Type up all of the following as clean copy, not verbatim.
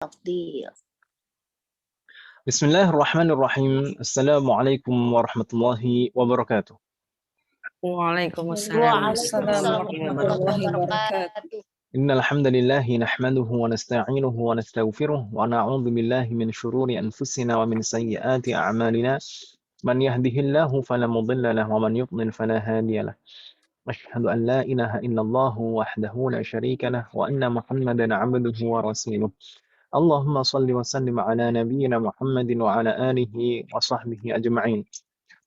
تفضيل. بسم الله الرحمن الرحيم. السلام عليكم ورحمة الله وبركاته. Waalaikumsalam Waalaikumsalam warahmatullahi warahmatullahi wabarakatuh. wabarakatuh. إن الحمد لله نحمده ونستعينه ونستغفره ونعوذ بالله من شرور أنفسنا ومن سيئات أعمالنا من يهده الله فلا مضل له ومن يضلل فلا هادي له أشهد أن لا إله إلا الله وحده لا شريك له وأن محمدا عبده ورسوله اللهم صل وسلم على نبينا محمد وعلى آله وصحبه أجمعين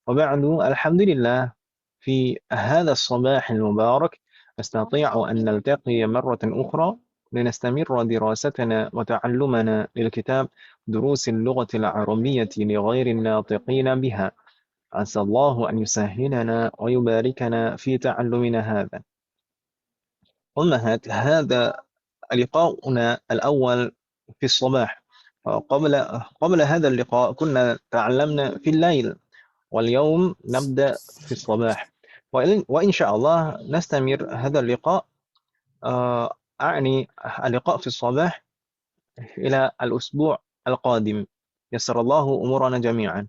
وبعد الحمد لله في هذا الصباح المبارك نستطيع أن نلتقي مرة أخرى لنستمر دراستنا وتعلمنا للكتاب دروس اللغة العربية لغير الناطقين بها. عسى الله أن يسهلنا ويباركنا في تعلمنا هذا. أمهات، هذا لقاؤنا الأول في الصباح. قبل هذا اللقاء كنا تعلمنا في الليل، واليوم نبدأ في الصباح، وإن شاء الله نستمر هذا اللقاء أعني اللقاء في الصباح إلى الأسبوع القادم. يسر الله أمورنا جميعا.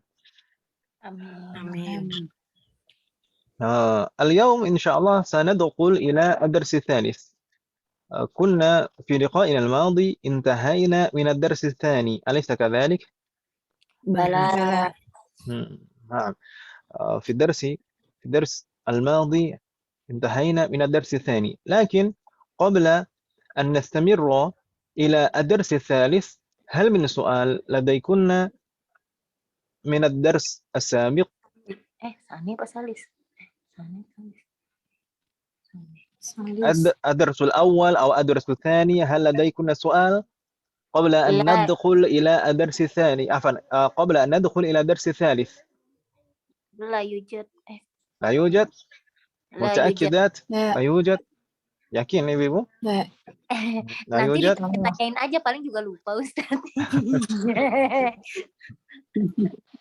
Amin. اليوم إن شاء الله سندخل إلى الدرس الثالث. كنا في لقائنا الماضي انتهينا من الدرس الثاني، أليس كذلك؟ بلى. نعم. في الدرس الماضي انتهينا من الدرس الثاني، لكن قبل أن نستمر إلى الدرس الثالث هل من سؤال لديكن من الدرس السابق؟ ثاني بسالس. الدرس الأول أو الدرس الثاني، هل لديكن سؤال قبل أن لا. ندخل إلى الدرس الثاني؟ عفوا، قبل أن ندخل إلى الدرس الثالث. لا يوجد. لا يوجد؟ لا يوجد. متأكدات؟ لا يوجد؟ Yakin Ibu? لا Nanti يوجد؟ ditanyain aja, paling juga lupa Ustaz.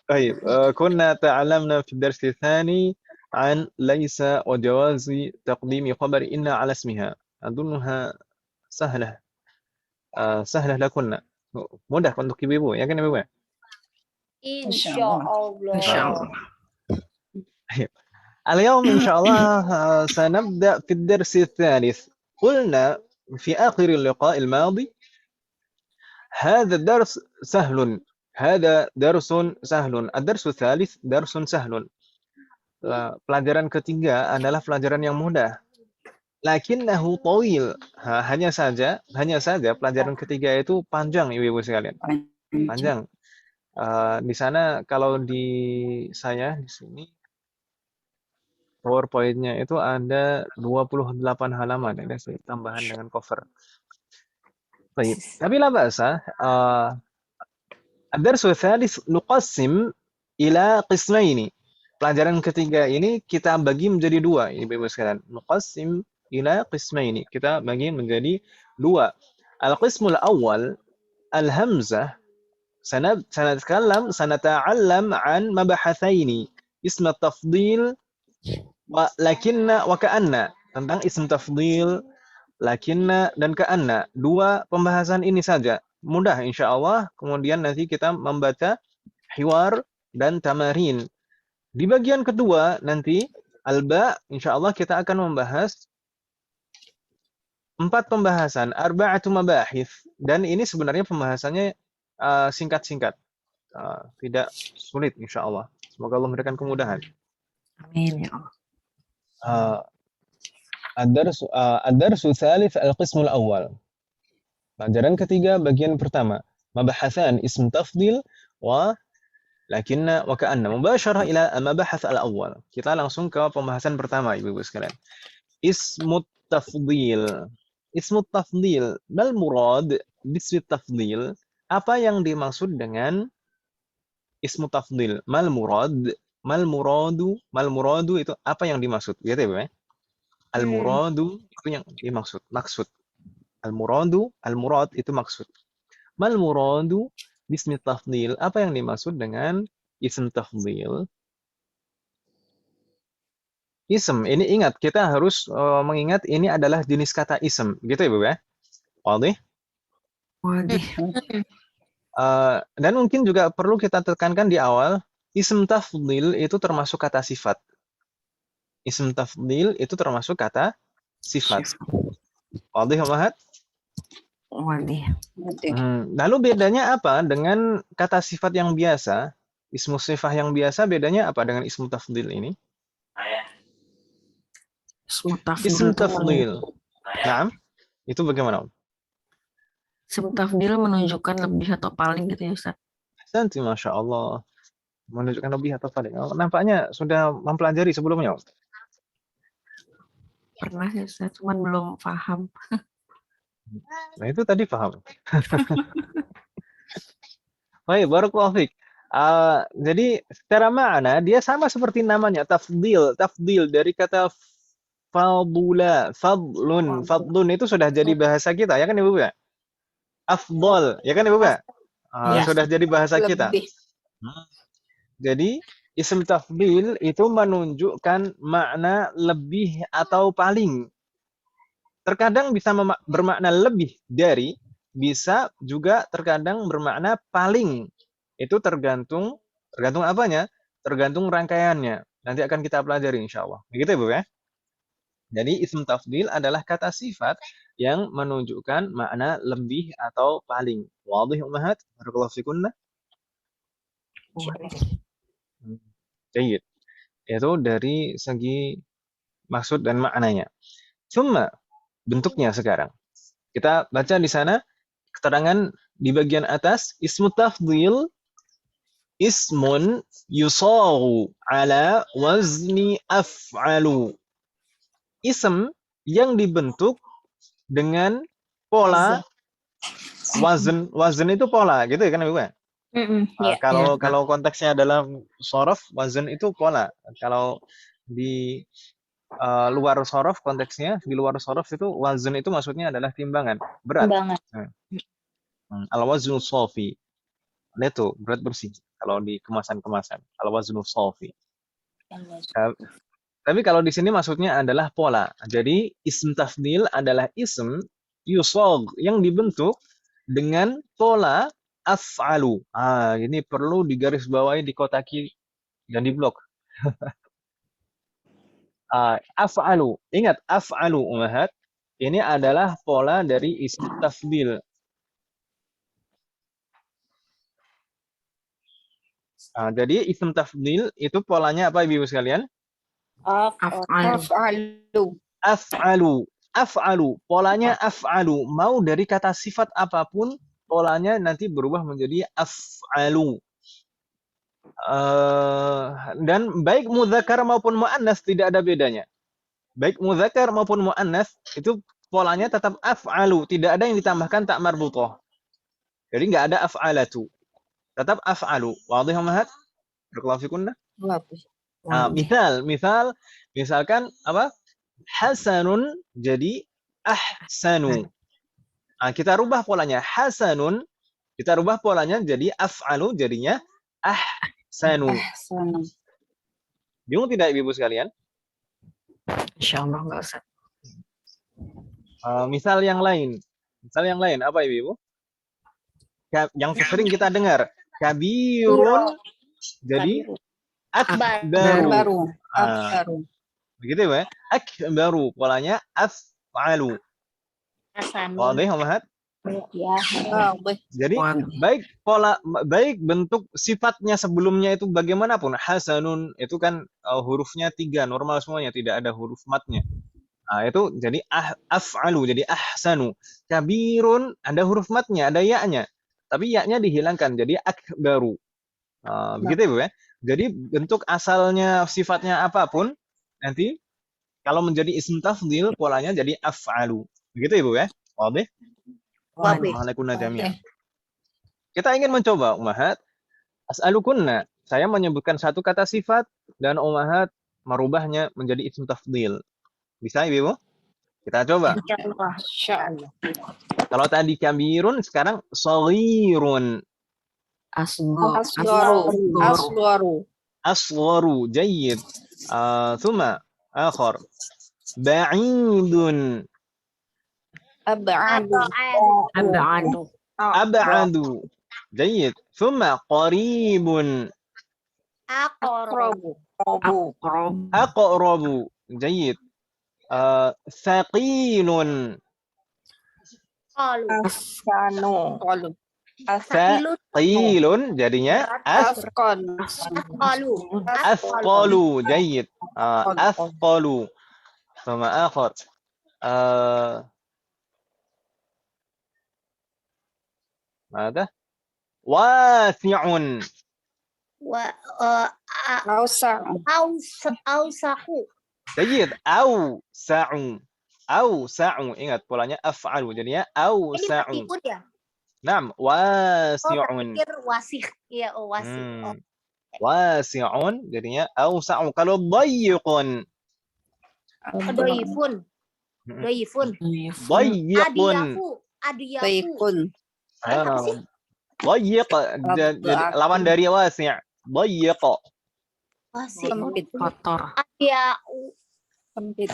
طيب، كنا تعلمنا في الدرس الثاني عن ليس وجواز تقديم خبر إن على اسمها. أظنها سهلة لكنا، mudah untuk ibu-ibu, ya kan ibu? Insyaallah. اليوم إن شاء الله سنبدأ في الدرس الثالث. قلنا في آخر اللقاء الماضي هذا الدرس سهل، هذا درس سهل، الدرس الثالث درس سهل. Pelajaran ketiga adalah pelajaran yang mudah. Lakinnahu tawil. Hanya saja pelajaran ketiga itu panjang, ibu-ibu sekalian. Panjang. Di sana kalau di saya di sini PowerPoint-nya itu ada 28 halaman, ada tambahan dengan cover. Baik. Tapi la ba'sa, ad-darsu tsalits nuqassim ila qismaini. Pelajaran ketiga ini kita bagi menjadi dua, ibu-ibu sekalian. Nuqassim ila qismaini. Kita bagi menjadi dua. Al-qismul awal al-hamzah. Sanata'allam an mabahathaini. Ism tafdil lakinna wa ka'anna. Tentang ism tafdil, lakinna dan ka'anna. Dua pembahasan ini saja. Mudah insyaallah. Kemudian nanti kita membaca hiwar dan tamarin. Di bagian kedua nanti al-ba, insyaallah kita akan membahas 4 pembahasan, arba'atu mabahith, dan ini sebenarnya pembahasannya singkat-singkat, tidak sulit insyaallah. Semoga Allah memberikan kemudahan. Amin ya Allah. Ad-darsu tsalits al-qismul awal. Pelajaran ketiga bagian pertama, mabahathan ism tafdil wa lakinna wa ka'anna. Mubasyarah ila mabahath al-awwal. Kita langsung ke pembahasan pertama, ibu-ibu sekalian. Ismut tafdil. Ismut tafdil. Mal murad bismit tafdil. Apa yang dimaksud dengan ismut tafdil? Mal muradu itu apa yang dimaksud? Gitu ya, Bu? Al-muradu itu yang dimaksud, maksud. Al-murad itu maksud. Mal muradu bismi tafdil. Apa yang dimaksud dengan ism tafdil? Ism, ini ingat, kita harus mengingat ini adalah jenis kata ism. Gitu ya, Bu ya? Wadih? Waduh. Dan mungkin juga perlu kita tekankan di awal, ism tafdil itu termasuk kata sifat. Ism tafdil itu termasuk kata sifat. Wadih, Umahat? Waduh. Lalu bedanya apa dengan kata sifat yang biasa? Ismu sifah yang biasa bedanya apa dengan ismu tafdil ini? Ismu tafdil Ism itu tafdil. Naam, itu bagaimana? ismu tafdil menunjukkan lebih atau paling gitu ya Ustaz. Santi, Masya Allah. Menunjukkan lebih atau paling. Oh, nampaknya sudah mempelajari sebelumnya. Pernah sih Ustaz, cuman belum paham. Nah, itu tadi paham. Baik, barakallahu fiik. Jadi secara makna dia sama seperti namanya tafdil. Tafdil dari kata fadula, fadlun itu sudah jadi bahasa kita ya kan Ibu ya? Afdol, ya kan Ibu ya? Iya. Sudah jadi bahasa kita. Lebih. Jadi ism tafdil itu menunjukkan makna lebih atau paling. Terkadang bisa bermakna lebih dari, bisa juga terkadang bermakna paling. Itu tergantung apanya? Tergantung rangkaiannya. Nanti akan kita pelajari insya Allah. Begitu ya Bu ya? Jadi ism tafdil adalah kata sifat yang menunjukkan makna lebih atau paling. Wadih ummahat? Barakallahu fikunna. Jayid. Itu dari segi maksud dan maknanya. Cuma bentuknya sekarang. Kita baca di sana keterangan di bagian atas, ismu tafdil ismun yusaru ala wazni af'alu. Ism yang dibentuk dengan pola wazn. Wazn itu pola, gitu ya kan Ibu? Iya. Kalau konteksnya dalam sorof, wazn itu pola. Kalau di luar sorof konteksnya, di luar sorof itu wazn itu maksudnya adalah timbangan, berat. Timbangan. Al-waznu sofi. Itu berat bersih kalau di kemasan-kemasan. Al-waznu sofi. Tapi kalau di sini maksudnya adalah pola. Jadi ism tafdil adalah ism yusog yang dibentuk dengan pola af'alu. Ini perlu digarisbawahi, dikotaki dan diblok. Af'alu. Ingat af'alu ummahat. Ini adalah pola dari ism tafdil. Jadi ism tafdil itu polanya apa Ibu sekalian? Af'alu. Af'alu. Polanya af'alu. Mau dari kata sifat apapun, polanya nanti berubah menjadi af'alu. Dan baik mudzakkar maupun muannas tidak ada bedanya. Baik mudzakkar maupun muannas itu polanya tetap af'alu. Tidak ada yang ditambahkan tak marbutah. Jadi nggak ada af'alatu. Tetap af'alu. Wadih ummahat? Barakallahu fikunna. Misalkan apa? Hasanun jadi ahsanu. Kita rubah polanya hasanun, kita rubah polanya jadi af'alu, jadinya ahsanu. Bingung tidak Ibu sekalian? Insyaallah enggak Ustaz. Misal yang lain apa Ibu? Yang sering kita dengar, kabirun jadi akbaru. Begitu ya? Akbaru polanya af'alu. Wadih ummahat? Ya. Jadi baik bentuk sifatnya sebelumnya itu bagaimanapun, hasanun itu kan hurufnya 3 normal semuanya, tidak ada huruf matnya. Itu jadi af'alu, jadi ahsanu. Kabirun ada huruf matnya, ada ya-nya. Tapi ya-nya dihilangkan jadi akbaru. Begitu Ibu ya. Jadi bentuk asalnya sifatnya apapun nanti kalau menjadi ism tafdil polanya jadi af'alu. Begitu Ibu ya. Wadih? Waalaikumsalam jami'an. Kita ingin mencoba ummahat. As'alukunna. Saya menyebutkan satu kata sifat dan ummahat merubahnya menjadi ism tafdil. Bisa Ibu? Kita coba. Insyaallah. Kalau tadi kabirun, sekarang shaghirun. Asgharu. Jayyid. Thumma akhar. Ba'idun. Ab'adu. أبعد جيد ثم قريب Aqrabu. Aqrab. أقرب جيد ثقيل Qalu. Asanu. Qalu. Asanu. ثقيل jadinya Asqal. Asqalu. أثقل جيد أثقل ثم آخر ماذا واسع Wa Ausa. ausahu. جيد أوسع أوسع ingat polanya أفعل jadinya Ini أوسع meskipun ya. نعم Oh, واسع berpikir wasih. Iya, oh wasih. Oh, واسع jadinya أوسع kalau ضيق doifun. Doifun. ضيق Adiyafu. Adiyafu. Baikun. Apa sih? ضيق jadi lawan dari واسع ضيق Wasih. Sempit. Kotor. Adiyau. Sempit.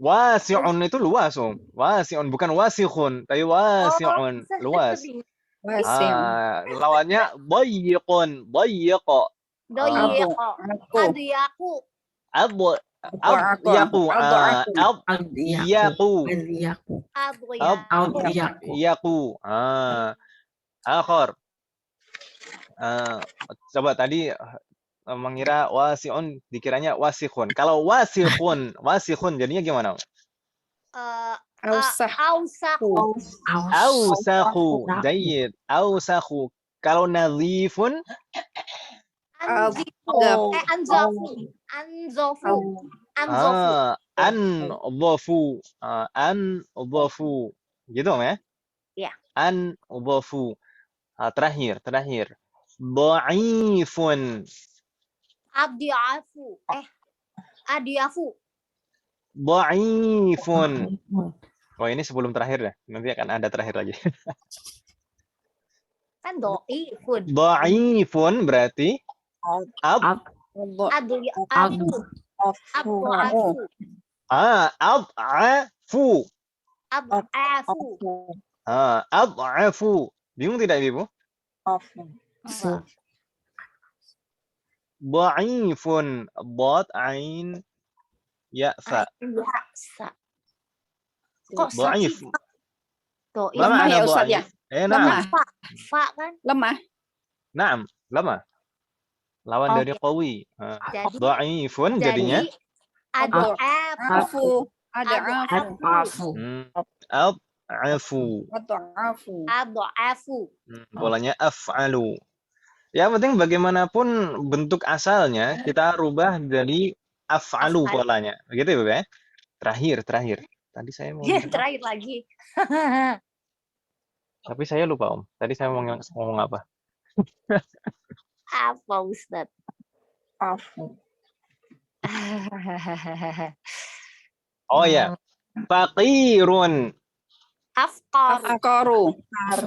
واسع itu luas واسع bukan واسخ tapi واسع luas Wasim. lawannya ضيق ضيق Doyiko. Aku. Adiyaku. أضيق Adyaku. أضيق Adiyaku. Adiyaku. Adiyaku. يقو آخر coba tadi mengira wasi'un dikiranya wasikhun. Kalau wasikhun jadinya gimana? Ausah. Ausahu. Ausakhu. Jayyid. Ausakhu. Kalau nadhifun Anzifu. Anzafu. Anzafu. Anzafu. Anzafu. Anzafu. Gitu ya? Iya. Anzafu. Terakhir. Dha'ifun. Adiyafu. Adiyafu. Dha'ifun. Oh ini sebelum terakhir ya. Nanti akan ada terakhir lagi. Kan doifun. Dha'ifun berarti Adiyafu. Afu. Ad'afu. ad'afu. Ad'afu. Ad'afu. Bingung tidak Ibu? Afu. Dha'ifun. Dhad ain ya fa. Ya'sa. Kok Dha'if. sakit? Doif. Ma Lemah ma'na ya, Ustaz, ya? dha'if? Na'am. Lemah. Fa kan? Lemah. Na'am, lemah. Lawan dari qawi. Jadi Dha'ifun jadinya ad'afu. Afu. Ada afu. ad'afu. Afu. Ad'afu. Polanya af'alu. Yang penting bagaimanapun bentuk asalnya kita rubah jadi af'alu Af'al. polanya. Begitu Ibu ya? Terakhir. Tadi saya mau Ya, terakhir lagi. tapi saya lupa Om. Tadi saya mau ngomong apa? Apa Ustaz? Afu. Oh ya. Faqirun. Afqar. Afqaru.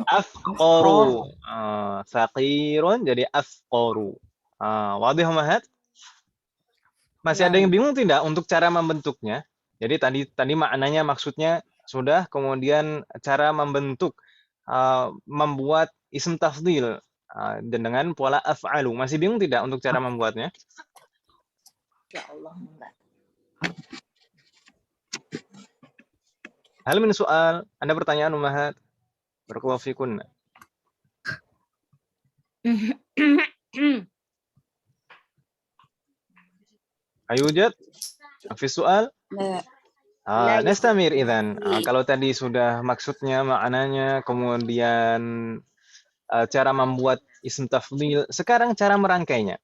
Afqaru. Faqirun jadi afqaru. Wadih Mahat? Masih ada yang bingung tidak untuk cara membentuknya? Jadi tadi maknanya maksudnya sudah, kemudian cara membentuk membuat isim tafdhil dan dengan pola af'alu. Masih bingung tidak untuk cara membuatnya? Ya Allah, enggak. Hal min soal, Anda pertanyaan Ummahat? Barakallahu fikunna. Ayujad? Fi soal? Nastamir idzan. Kalau tadi sudah maksudnya, maknanya, kemudian cara membuat isim tafdhil, sekarang cara merangkainya.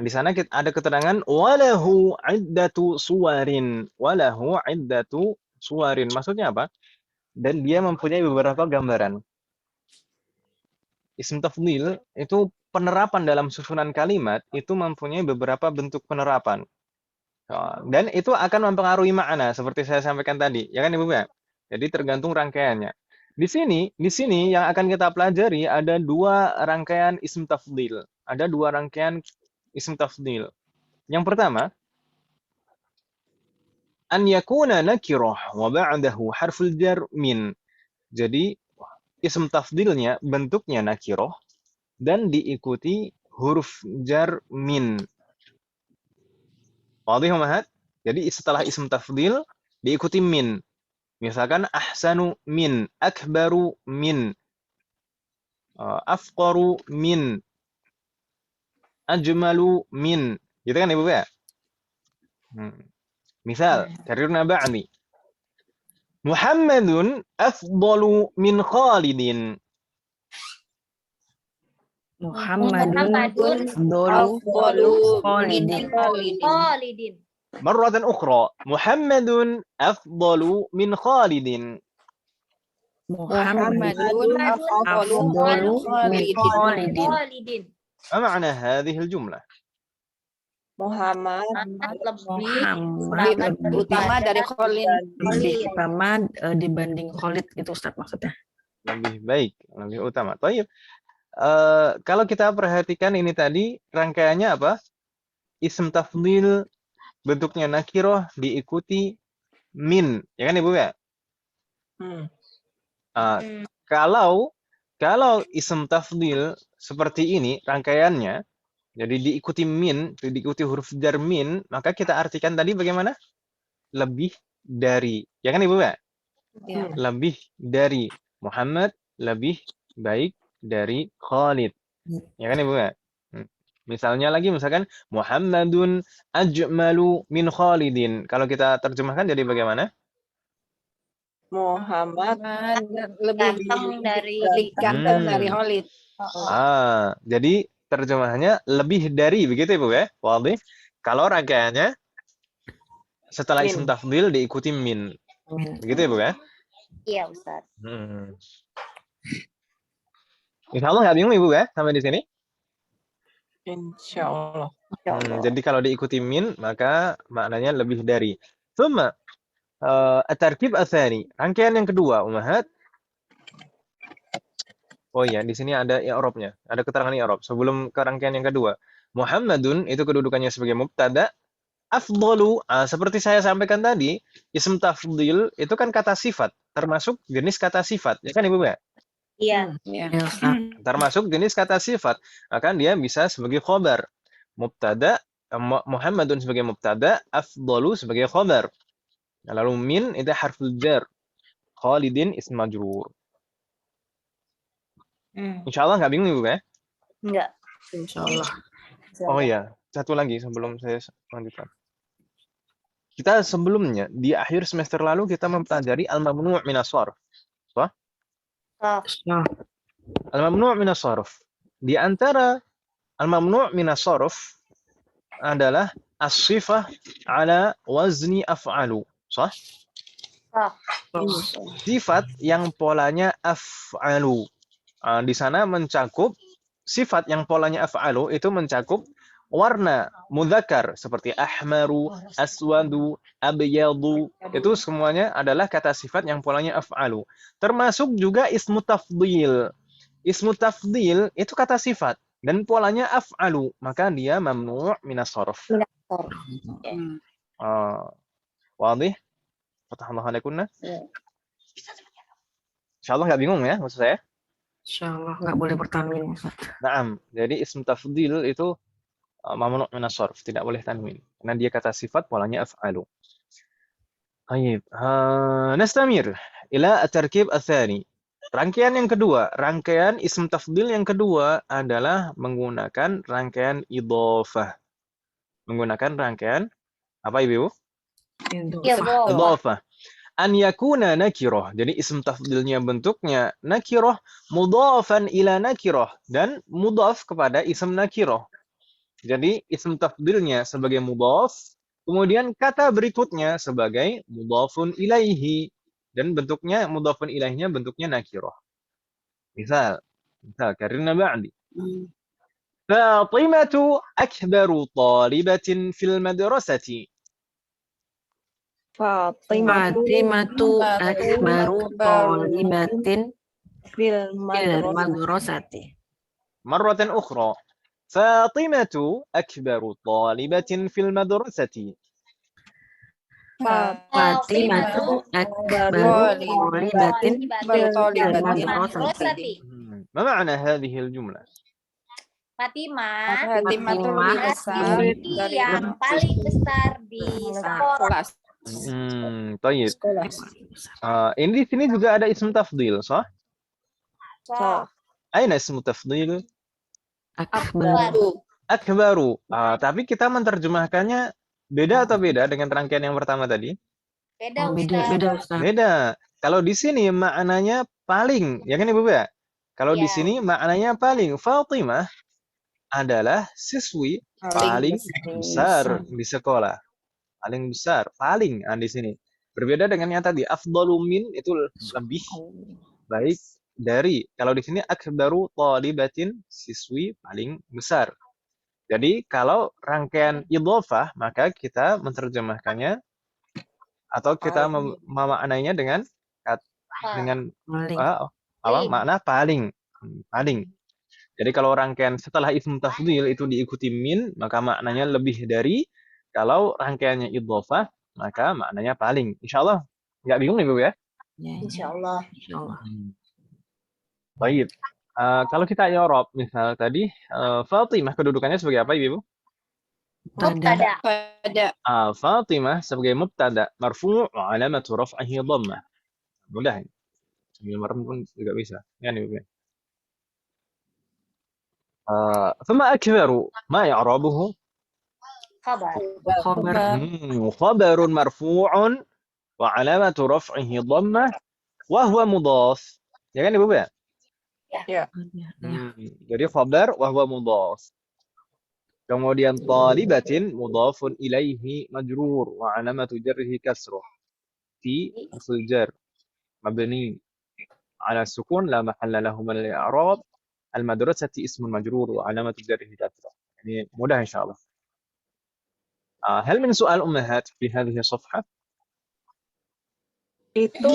Di sana ada keterangan walahu iddatu suwarin. Walahu iddatu suwarin. Maksudnya apa? Dan dia mempunyai beberapa gambaran. Isim tafdhil itu penerapan dalam susunan kalimat itu mempunyai beberapa bentuk penerapan. Dan itu akan mempengaruhi makna seperti saya sampaikan tadi, ya kan Ibu ya? Jadi tergantung rangkaiannya. Di sini yang akan kita pelajari ada dua rangkaian isim tafdhil. Ada dua rangkaian isim tafdhil. Yang pertama, an yakuna nakirah wa ba'dahu harful jar min. Jadi ism tafdilnya bentuknya nakiroh dan diikuti huruf jar min. Wadih umahat? Jadi setelah ism tafdil diikuti min. Misalkan ahsanu min, akbaru min, afqaru min, ajmalu min. Gitu kan Ibu ya? Misal, karirna ba'di. Muhammadun afdalu min Khalidin. Muhammadun Muhammadun dolu Afdalu Khalidin. Khalidin. مرة أخرى محمد أفضل من خالد. Muhammadun afdalu afdalu min min Khalidin. Khalidin. ما معنى هذه الجملة؟ Muhammad Muhammad lebih utama dari Khalid. lebih utama dibanding Khalid itu Ustaz maksudnya. Lebih baik, lebih utama. Baik. Kalau kita perhatikan ini tadi rangkaiannya apa? Ism tafdil bentuknya nakiroh diikuti min, ya kan Ibu ya? Kalau ism tafdil seperti ini rangkaiannya, jadi diikuti min, diikuti huruf jar min, maka kita artikan tadi bagaimana? Lebih dari, ya kan Ibu ya? Ya. Lebih dari Muhammad, lebih baik dari Khalid, ya kan Ibu ya? Misalnya lagi, misalkan Muhammadun ajmalu min Khalidin. Kalau kita terjemahkan jadi bagaimana? Muhammad lebih ganteng dari Khalid. Jadi terjemahannya lebih dari, begitu Ibu ya? Wadih. Kalau rangkaiannya setelah ism tafdil diikuti min. Begitu Ibu ya? Iya, Ustaz. Insya Allah nggak bingung Ibu ya sampai di sini? Insya Allah. Jadi kalau diikuti min, maka maknanya lebih dari. Thumma at-tarkib ats-tsani. Rangkaian yang kedua, Ummahat. Oh iya, di sini ada i'rabnya. Ada keterangan i'rab. Sebelum ke rangkaian yang kedua. Muhammadun itu kedudukannya sebagai mubtada. Afdalu, seperti saya sampaikan tadi, ism tafdil itu kan kata sifat, termasuk jenis kata sifat. Ya kan Ibu ya? Iya. Termasuk jenis kata sifat, maka dia bisa sebagai khobar. Mubtada, Muhammadun sebagai mubtada, afdalu sebagai khobar. Lalu min itu harful jar. Khalidin ism majrur. Insya Allah nggak bingung Ibu ya? Enggak. Insya Allah. Oh iya, satu lagi sebelum saya lanjutkan. Kita sebelumnya, di akhir semester lalu kita mempelajari al-mamnu' minas sharf. Al-mamnu' minas sharf. Di antara al-mamnu' minas sharf adalah as-sifah ala wazni af'alu. Sah? Sifat yang polanya af'alu. Di sana mencakup sifat yang polanya af'alu itu mencakup warna mudzakkar seperti ahmaru, aswadu, abyadu. Itu semuanya adalah kata sifat yang polanya af'alu. Termasuk juga ismu tafdil. Ismu tafdil itu kata sifat dan polanya af'alu, maka dia mamnu' minas sharf. Wadih? Fatahallahu alaikunna? Insyaallah nggak bingung ya maksud saya? Insyaallah nggak boleh bertanwin Ustaz. Naam. Jadi ism tafdil itu mamnu' minas sharf, tidak boleh tanwin. Karena dia kata sifat polanya af'alu. Baik. Nastamir ila at-tarkib ats-tsani. Rangkaian yang kedua, rangkaian ism tafdil yang kedua adalah menggunakan rangkaian idhofah. Menggunakan rangkaian apa Ibu? Idhofah. An yakuna nakirah. Jadi ism tafdilnya bentuknya nakirah mudhafan ila nakirah dan mudhaf kepada ism nakirah. Jadi ism tafdilnya sebagai mudhaf, kemudian kata berikutnya sebagai mudhafun ilaihi dan bentuknya mudhafun ilaihinya bentuknya nakirah. Misal karirna ba'di. Fatimatu akbaru talibatin fil madrasati. Fatimatu akbaru talibatin fil madrasati. Marratan ukhra. Fatimatu akbaru talibatin fil madrasati. Fatimatu akbaru tolibatin Rosati. ما معنى هذه الجملة؟ Fatimah Fatimah tuh lebih besar dari yang paling besar di sekolah. kelas طيب. sekolah. Ini di sini juga ada ism tafdil, صح؟ So, أين اسم تفضيل؟ akbaru. Akbaru. Tapi kita menerjemahkannya beda atau beda dengan rangkaian yang pertama tadi? beda Beda, Ustaz. beda Ustaz. Beda. Kalau di sini maknanya paling, ya kan Ibu ya? Kalau di Iya. sini maknanya paling. Fatimah adalah siswi paling besar di sekolah. Paling besar, paling di sini. Berbeda dengan yang tadi, afdalu min itu lebih baik dari. Kalau di sini akbaru thalibatin, siswi paling besar. Jadi kalau rangkaian idhofah maka kita menerjemahkannya atau kita memaknainya dengan makna paling. Paling. Jadi kalau rangkaian setelah ism tafdhil itu diikuti min, maka maknanya lebih dari. Kalau rangkaiannya idhofah, maka maknanya paling. Insyaallah nggak bingung nih Bu ya? Insyaallah. Baik. Kalau kita i'rab misal tadi Fatimah kedudukannya sebagai apa Ibu? Mubtada. Fatimah sebagai mubtada marfu' wa alamatu raf'ihi dhammah. Mudah. Sambil merem pun juga bisa. Ya nih Bu. ثم أكبر ما يعربه Khabar. خبر مرفوع وعلامة رفعه ضمة وهو مضاف ya kan Ibu ya? Ya. Jadi khabar wa huwa mudhaf. Kemudian talibatin mudhafun ilaihi majrur wa alamatu jarrihi kasrah fi asl jar mabni ala sukun la mahalla lahu min al-i'rab. Al-madrasati ismun majrur wa alamatu jarrihi kasrah. Ini mudah insyaallah. هل من سؤال أمهات في هذه الصفحة؟ Itu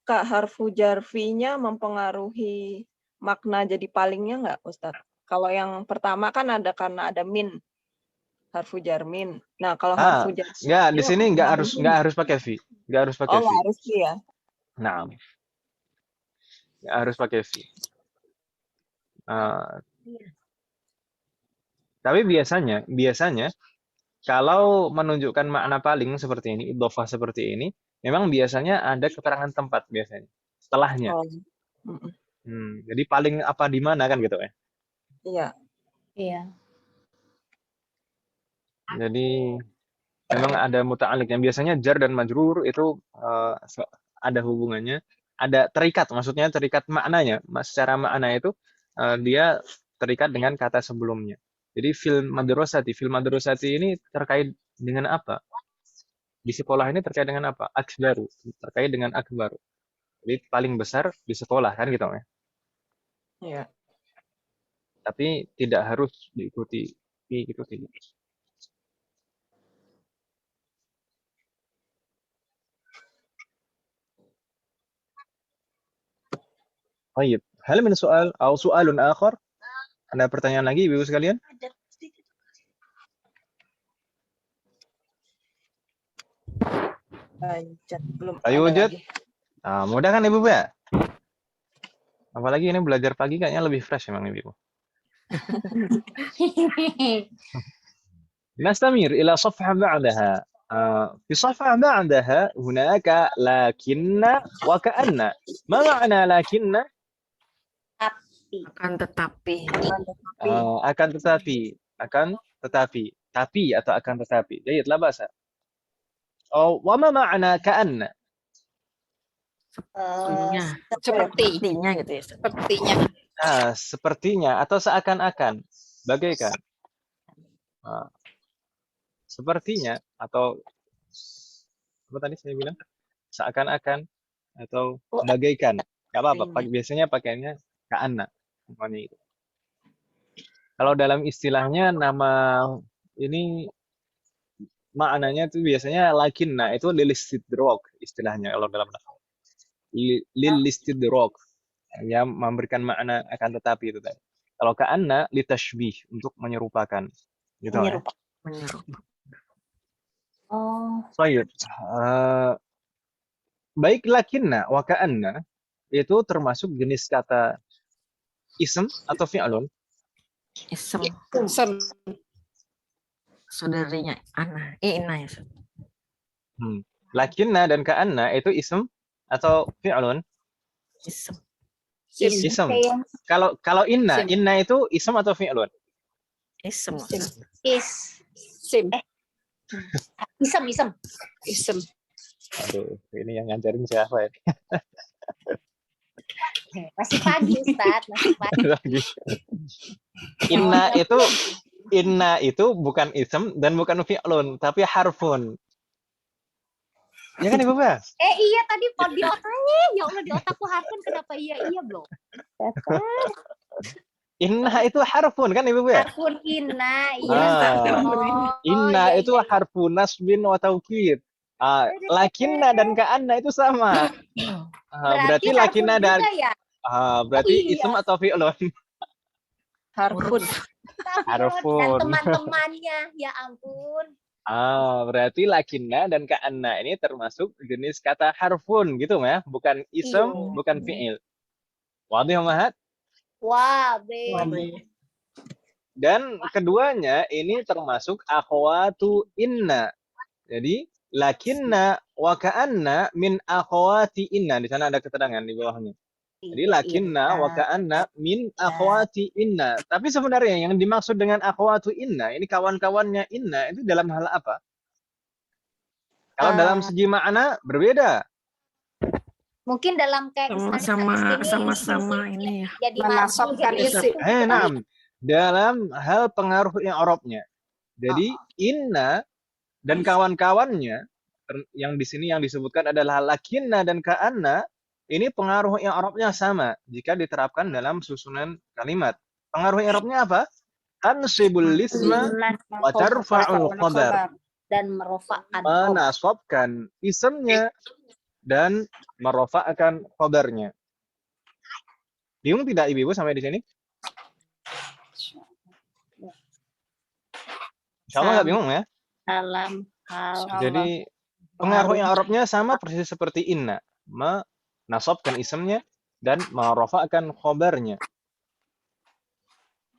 Kak harfu jarfinya mempengaruhi makna jadi palingnya nggak Ustadz? Kalau yang pertama kan ada karena ada min, harfu jar min. Nah kalau harfu jar nggak di sini nggak harus pakai fi, nggak harus pakai fi. nggak harus fi ya? Nah, nggak harus pakai fi. Tapi biasanya kalau menunjukkan makna paling seperti ini, idhofah seperti ini, memang biasanya ada keterangan tempat biasanya setelahnya. Jadi paling apa di mana kan gitu ya? Iya. Iya. Jadi memang ada muta'alliq yang biasanya jar dan majrur itu ada hubungannya, ada terikat, maksudnya terikat maknanya. Secara makna itu dia terikat dengan kata sebelumnya. Jadi fil madrasati ini terkait dengan apa? Di sekolah ini terkait dengan apa? Akbaru, terkait dengan akbaru. Jadi paling besar di sekolah kan gitu ya. Iya. Tapi tidak harus diikuti gitu tidak. Baik, hal min soal atau soalun akhar? Ada pertanyaan lagi Ibu sekalian? Belum Ayo ada Jad. lagi. Mudah kan Ibu ya? Apalagi ini belajar pagi kayaknya lebih fresh emang Ibu. نستمر إلى صفحة بعدها. في صفحة بعدها هناك لكن وكأن. ما معنى لكن؟ Akan tetapi. Akan tetapi. Tapi atau akan tetapi. Jadi لا بأس. وما معنى كأن؟ Sepertinya gitu ya. Sepertinya atau seakan-akan, bagaikan. Sepertinya atau apa tadi saya bilang? Seakan-akan atau bagaikan. Enggak apa-apa, biasanya pakainya ka'anna namanya itu. Kalau dalam istilahnya nama ini maknanya itu biasanya lakinna itu lil istidrak istilahnya kalau dalam nahwu. Lil istidrak yang memberikan makna akan tetapi itu tadi. Kalau ka'anna litashbih untuk menyerupakan gitu ya. Menyerupakan. Oh, Baik. Baik lakinna wa ka'anna itu termasuk jenis kata ism atau fi'lun? Isem. Sem. Saudaranya Ana. Ina ya. Ustaz. Lakinna dan ka'anna itu ism atau fi'lun? Isem. Sim. Ism. kayak Kalau inna, Sim. inna itu ism atau fi'lun? Isem. Sim. is. Sim. Isem. Isem. Aduh, ini yang ngajarin siapa ya? Masih pagi, Ustadz. Masih pagi. Lagi. Inna itu bukan ism dan bukan fi'lun, tapi harfun. Ya kan Ibu Ba? Iya tadi di otaknya. Ya Allah, di otakku harfun kenapa iya belum? Inna itu harfun kan Ibu Ba? Harfun inna. Iya. Ah. Inna iya, itu iya. harfu nasbin wa taukid. Lakinna dan ka'anna itu sama. Berarti harfun lakinna dan juga ya? berarti Oh, iya. ism atau fi'lun? Harfun. Harfun. Dan teman-temannya, ya ampun. Berarti lakinna dan ka'anna ini termasuk jenis kata harfun gitu ya, bukan ism, Iya. bukan fi'il. Wadih Mahat? Wah, Dan keduanya ini termasuk akhwatu inna. Jadi lakinna wa ka'anna min akhwati inna. Di sana ada keterangan di bawahnya. Jadi lakinna wa ka'anna min akhwati inna. Tapi sebenarnya yang dimaksud dengan akhwatu inna, ini kawan-kawannya inna itu dalam hal apa? Kalau dalam segi makna berbeda. Mungkin dalam kayak Sama-sama ini ya. jadi Menasabkan isim. Naam. Dalam hal pengaruh yang Arabnya. Jadi inna dan kawan-kawannya yang di sini yang disebutkan adalah lakinna dan ka'anna, ini pengaruh yang Arabnya sama jika diterapkan dalam susunan kalimat. Pengaruh yang Arabnya apa? Tansibul isma wa tarfa'ul khabar. dan merofakkan Menasabkan isimnya dan merofakkan khabarnya. Bingung tidak Ibu sampai di sini? Insyaallah nggak bingung ya? dalam hal Jadi pengaruh yang Arabnya sama persis seperti inna, menasabkan isimnya dan merofakkan khabarnya.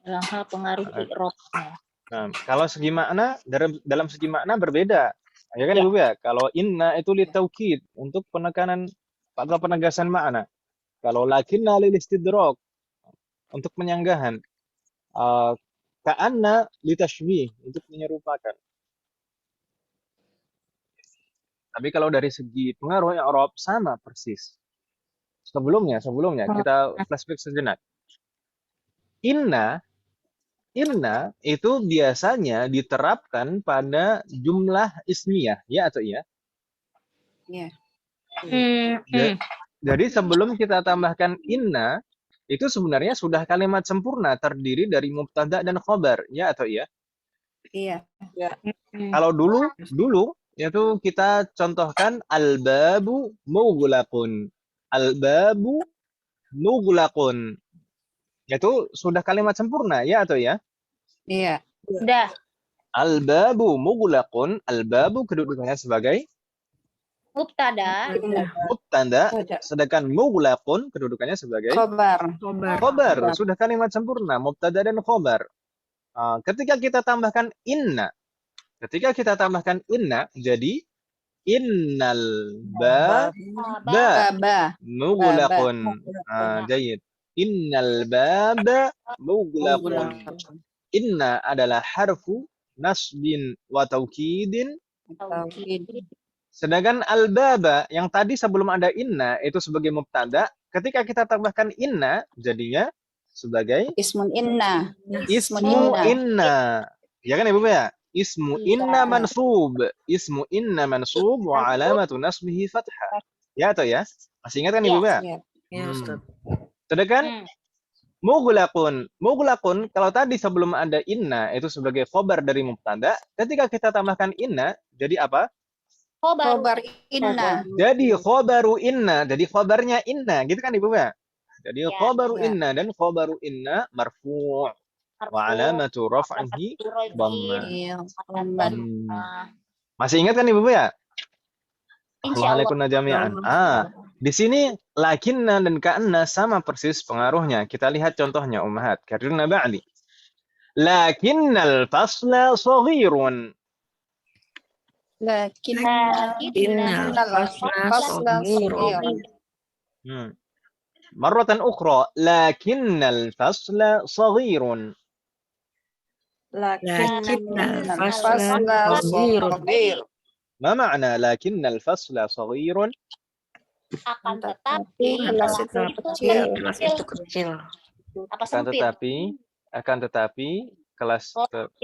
dalam hal pengaruh i'rabnya. Nah, kalau segi makna dalam segi makna berbeda. Ya kan Ibu ya? Kalau inna itu litaukid untuk penekanan atau penegasan makna. Kalau lakinna lil istidrak untuk penyanggahan. Ka'anna litashbih untuk menyerupakan. Tapi kalau dari segi pengaruh yang Arab sama persis. Sebelumnya kita flashback sejenak. Inna itu biasanya diterapkan pada jumlah ismiyah, ya atau iya? Iya. Jadi sebelum kita tambahkan inna, itu sebenarnya sudah kalimat sempurna terdiri dari mubtada dan khobar, ya atau iya? Iya. Kalau dulu itu kita contohkan al-babu mughlaqun. Al-babu mughlaqun. Itu sudah kalimat sempurna, ya atau ya? Iya. Udah. Al-babu mughlaqun, al-babu kedudukannya sebagai Mubtada. mubtada, sedangkan mughlaqun kedudukannya sebagai Khobar. khobar. Sudah kalimat sempurna, mubtada dan khobar. Ketika kita tambahkan inna, jadi innal ba mughlaqun. Jayid. Innal baba mughlaqun. Inna adalah harfu nasbin wa taukidin. Sedangkan al-baba yang tadi sebelum ada inna itu sebagai mubtada, ketika kita tambahkan inna jadinya sebagai Ismun inna. ismu inna. Ya kan Ibu ya? Ismu inna mansub. Ismu inna mansub wa alamatu nasbihi fathah. Ya atau ya? Masih ingat kan Ibu ya? Ya, Ustaz. Sedangkan mughlaqun kalau tadi sebelum ada inna itu sebagai khobar dari mubtada, ketika kita tambahkan inna jadi apa? Khobar inna. Jadi khobaru inna, jadi khobarnya inna, gitu kan Ibu ya? Jadi khobaru inna dan khobaru inna marfu' wa alamatu raf'ihi dhamma. Masih ingat kan Ibu ya? Insya Allah. Alaikum jami'an. Di sini lakinna dan ka'anna sama persis pengaruhnya. Kita lihat contohnya ummahat. Karena ba'di. Lakinnal fasla saghirun. Innal fasla saghirun. Marratan ukhra. Lakinnal fasla saghirun. Lakinnal fasla saghirun. ما معنى لكن الفصل صغير؟ Akan tetapi kelas kelas itu itu Kelas kecil itu kecil. apa Akan sempit? tetapi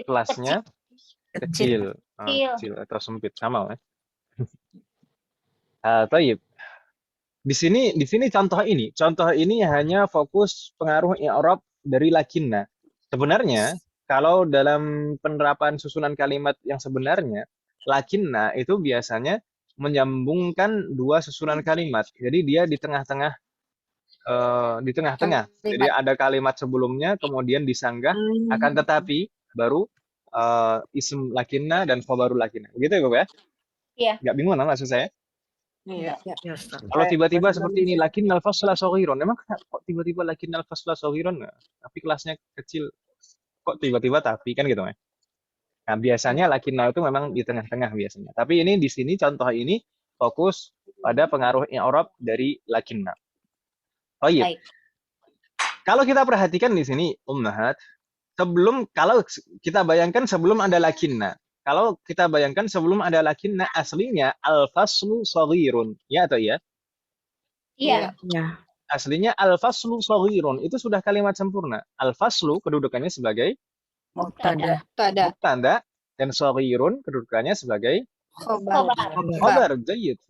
kelasnya kecil. Kecil atau sempit sama ya. Taib. Di sini contoh ini hanya fokus pengaruh i'rab dari lakinna. Sebenarnya kalau dalam penerapan susunan kalimat yang sebenarnya lakinna itu biasanya menyambungkan dua susunan kalimat. Jadi dia di tengah-tengah Jadi ada kalimat sebelumnya kemudian disanggah akan tetapi baru ism lakinna dan khobarul lakinna. Begitu ya, Bu ya? Iya. Nggak bingung kan maksud saya? Iya. Ya, Ustaz. Kalau tiba-tiba seperti ini lakinnal fasla saghirun, memang kok tiba-tiba lakinnal fasla saghirun? Tapi kelasnya kecil. Kok tiba-tiba tapi kan gitu ya. Nah, biasanya lakinnal itu memang di tengah-tengah biasanya. Tapi ini di sini contoh ini fokus pada pengaruh i'rab dari lakinna. Oh iya. Baik. Kalau kita perhatikan di sini ummahat, kalau kita bayangkan sebelum ada lakinna. Kalau kita bayangkan sebelum ada lakinna aslinya al-faslu saghirun. Ya atau ya? Iya. Ya. Aslinya al-faslu saghirun. Itu sudah kalimat sempurna. Al-faslu kedudukannya sebagai Mubtada. mubtada dan saghirun kedudukannya sebagai Khobar. khabar. Jayyid.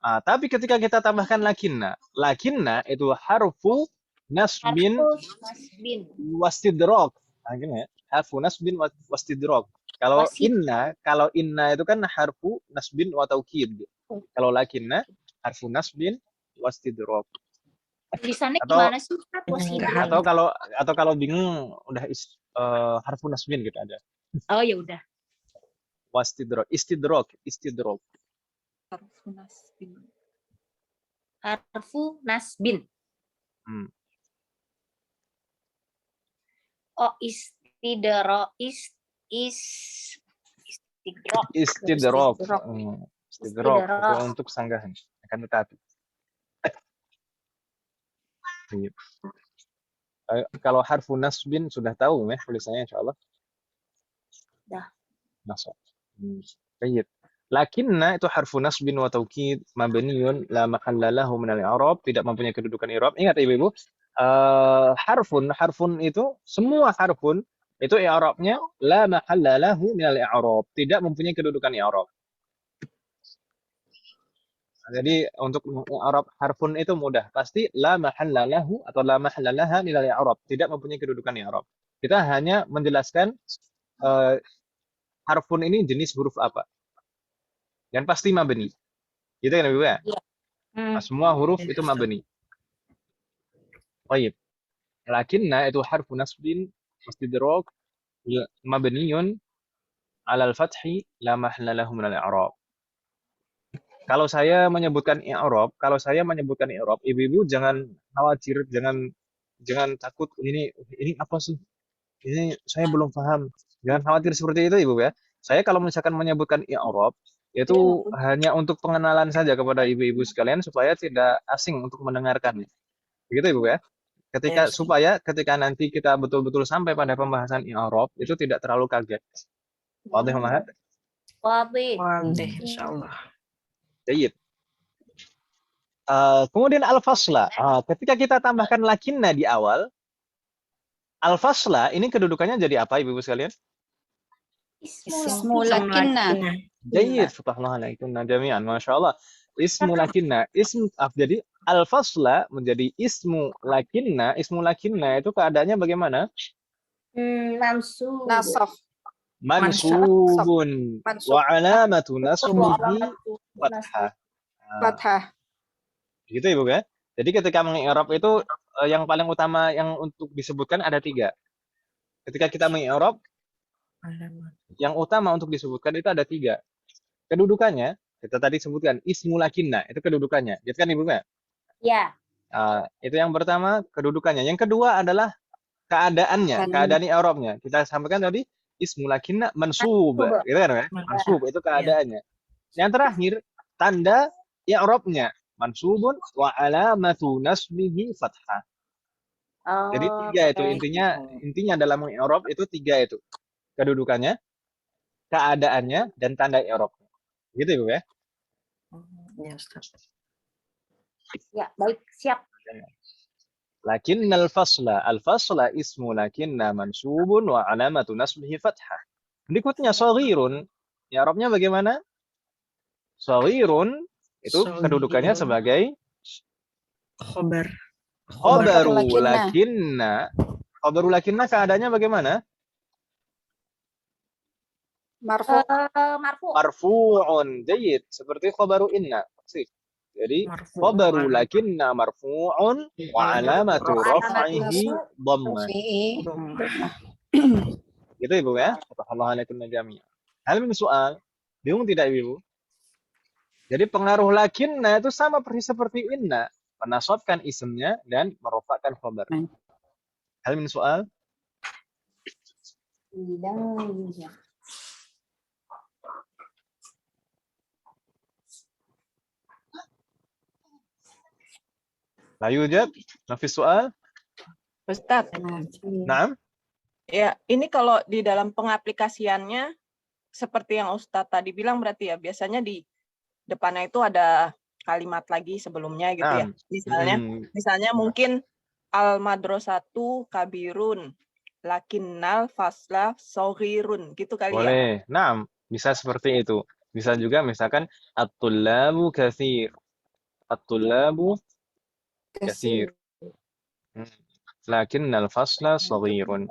Tapi ketika kita tambahkan lakinna itu harfu nasbin Harfu nasbin. wastidrak. Nah, gini ya. Harfu nasbin wastidrak. Kalau inna itu kan harfu nasbin wa taukid. Kalau lakinna harfu nasbin wastidrak. Tulisannya Atau- gimana sih? Atau kalau bingung udah harfu nasbin gitu ada. Oh ya udah. Wastidrak, istidrak. Harfu nasbin. Harfu nasbin. Hmm. Oh istidrak istidrak. Istidrak. Istidrak Istidrak. itu untuk sanggahan. Akan tetapi. Iya. Kalau harfu nasbin sudah tahu ya tulisannya insyaallah. Dah. Masuk. Baik. Lakinna itu harfu nasbin wa taukid mabniun la mahalla lahu min al-i'rab, tidak mempunyai kedudukan i'rab. Ingat Ibu-ibu, harfun itu semua harfun itu i'rabnya la mahalla lahu min al-i'rab, tidak mempunyai kedudukan i'rab. Jadi untuk i'rab harfun itu mudah, pasti la mahalla lahu atau la mahalla laha min al-i'rab, tidak mempunyai kedudukan i'rab. Kita hanya menjelaskan harfun ini jenis huruf apa. Dan pasti mabni. Gitu kan Ibu ya? Nah, semua huruf itu mabni. Baik. Lakinna itu harfu nasbin mustidrak mabniun 'ala al-fathi la mahalla lahu min al-i'rab. Kalau saya menyebutkan i'rab, Ibu-ibu jangan khawatir, jangan takut ini apa sih? Ini saya belum paham. Jangan khawatir seperti itu Ibu ya. Saya kalau misalkan menyebutkan i'rab itu hanya untuk pengenalan saja kepada ibu-ibu sekalian supaya tidak asing untuk mendengarkannya. Begitu Ibu ya. Supaya ketika nanti kita betul-betul sampai pada pembahasan i'rab itu tidak terlalu kaget. Wadih Mahat? Wadih. Insyaallah. Baik. Kemudian al-fasla. Ketika kita tambahkan lakinna di awal, al-fasla ini kedudukannya jadi apa Ibu-ibu sekalian? Ismu lakinna. Jayyid, subhanallah alaikunna jami'an, masyaallah. Ismu lakinna, jadi al-fasla menjadi ismu lakinna itu keadaannya bagaimana? Mansub. Nasaf. Mansubun wa alamatu nasbihi fathah. Fathah. Gitu Ibu ya. Jadi ketika mengi'rab itu yang paling utama yang untuk disebutkan ada 3. Ketika kita mengi'rab Alamat. Yang utama untuk disebutkan itu ada 3. Kedudukannya, kita tadi sebutkan ismu lakinna, itu kedudukannya. Gitu kan Ibu Mia? Ya. Itu yang pertama, kedudukannya. Yang kedua adalah keadaannya, keadaan i'rabnya. Kita sampaikan tadi ismu lakinna mansub, Mansub. gitu kan ya? Mansub itu keadaannya. Yang terakhir, tanda i'rabnya. Mansubun wa alamatu nasbihi fathah. Jadi 3 itu Oke. intinya dalam i'rab itu 3 itu. Kedudukannya, keadaannya, dan tanda i'rabnya. Gitu Ibu ya? Ya, Ustaz. Ya, baik, siap. Lakinnal fasla. Al-fasla ismu lakinna mansubun wa alamatu nasbihi fathah. Berikutnya saghirun. I'rabnya bagaimana? Saghirun itu kedudukannya sebagai Khobar. khabaru lakinna. Khabaru lakinna keadaannya bagaimana? Marfu. Marfu. Marfu'un. Jayyid. Seperti khabaru inna. Jadi khabaru lakinna marfu'un wa alamatu raf'ihi dhammah. Gitu Ibu ya? Subhanallah alaikum jami'an. Hal min soal. Bingung tidak Ibu? Jadi pengaruh lakinna itu sama persis seperti inna. Menasabkan isimnya dan merofakkan khabar. Hal min soal? Tidak. La yujad? Nafis soal? Ustadz, Naam? ya ini kalau di dalam pengaplikasiannya seperti yang Ustadz tadi bilang berarti ya biasanya di depannya itu ada kalimat lagi sebelumnya gitu ya. Misalnya mungkin al madrasatu kabirun lakinnal fasla shaghirun gitu kali ya. Boleh. Naam, bisa seperti itu. Bisa juga misalkan at-tullabu katsir. At-tullabu katsir. Lakinnal fasla shaghirun.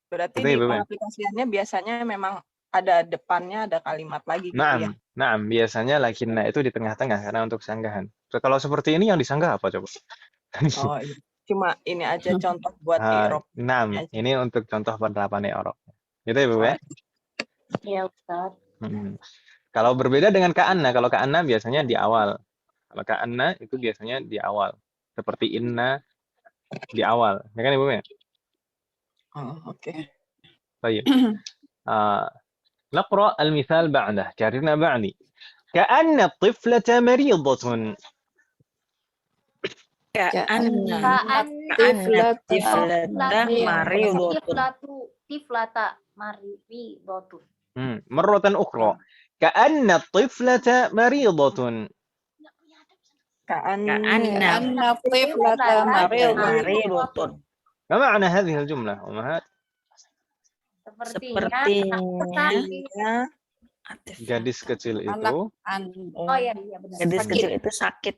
Berarti Gitu, di Ibu. pengaplikasiannya biasanya memang ada depannya ada kalimat lagi gitu ya. Naam, biasanya lakinna itu di tengah-tengah karena untuk sanggahan. Kalau seperti ini yang disanggah apa coba? Oh, iya. Cuma ini aja contoh buat i'rab. Naam, ini untuk contoh penerapan i'rab. Gitu Ibu ya? Iya, Ustaz. Kalau berbeda dengan ka'anna, kalau ka'anna biasanya di awal. Kalau ka'anna itu biasanya di awal. Seperti inna di awal. Ya kan Ibu ya? Oh, oke. Baik. نقرأ المثال بعده. كررنا بعدي. كأن الطفلة مريضة. مرة أخرى. كأن الطفلة مريضة. كأن الطفلة مريضة. ما معنى هذه الجملة أمهات؟ Sepertinya gadis kecil itu oh iya benar. Gadis kecil itu sakit.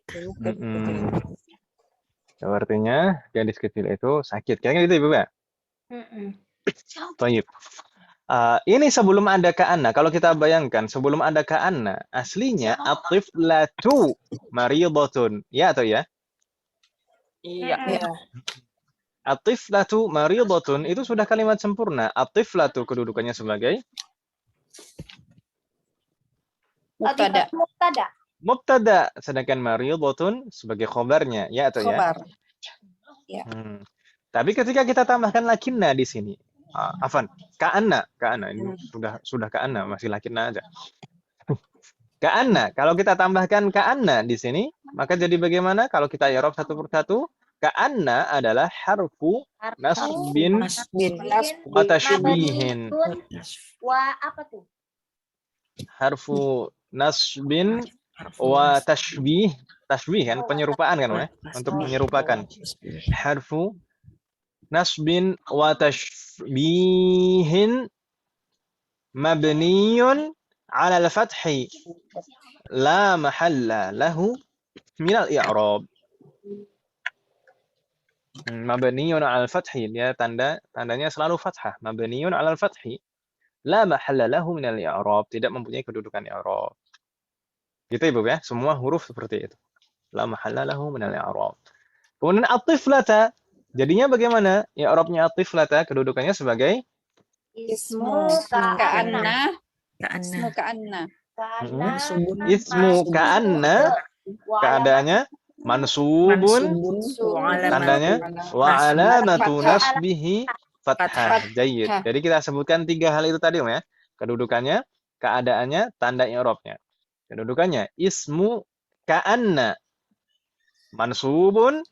Artinya gadis kecil itu sakit. Kayaknya gitu Ibu ya? Baik. Ini sebelum ada ka'anna. Kalau kita bayangkan sebelum ada ka'anna, aslinya at-tiflatu maridatun. Ya atau ya? Iya. At-tiflatu maridatun itu sudah kalimat sempurna. At-tiflatu kedudukannya sebagai mubtada, sedangkan maridatun sebagai khobarnya, ya atau ya? Ya. Tapi ketika kita tambahkan lakinna di sini, afan, ka'anna ini sudah ka'anna, masih lakinna aja. Ka'anna, kalau kita tambahkan ka'anna di sini, maka jadi bagaimana? Kalau kita i'rab satu persatu, ka'anna adalah harfu nasbin wa tashbihin. Wa apa tuh? Harfu nasbin wa tashbih. Tashbih kan penyerupaan kan ya? Untuk menyerupakan. Harfu nasbin wa tashbihin mabniyun 'ala al-fathi la mahalla lahu min al-i'rab. Mabniyun 'ala al-fathi, dia tandanya selalu fathah. Mabniyun 'ala al-fathi la mahalla lahu min al-i'rab, tidak mempunyai kedudukan i'rab. Gitu Ibu ya, semua huruf seperti itu. La mahalla lahu min al-i'rab. Kemudian at-tiflata Jadinya bagaimana? I'rabnya at-tiflata kedudukannya sebagai Ismu Ka'anna. Ka'anna. Ismu ka'anna. Mansubun. ismu ka'anna, keadaannya mansubun, Mansubun. tandanya wa alamatu nasbihi fathah. Jayyid. Fathah. Jadi kita sebutkan 3 hal itu tadi, Om, ya. Kedudukannya, keadaannya, tanda i'rabnya. Kedudukannya ismu ka'anna mansubun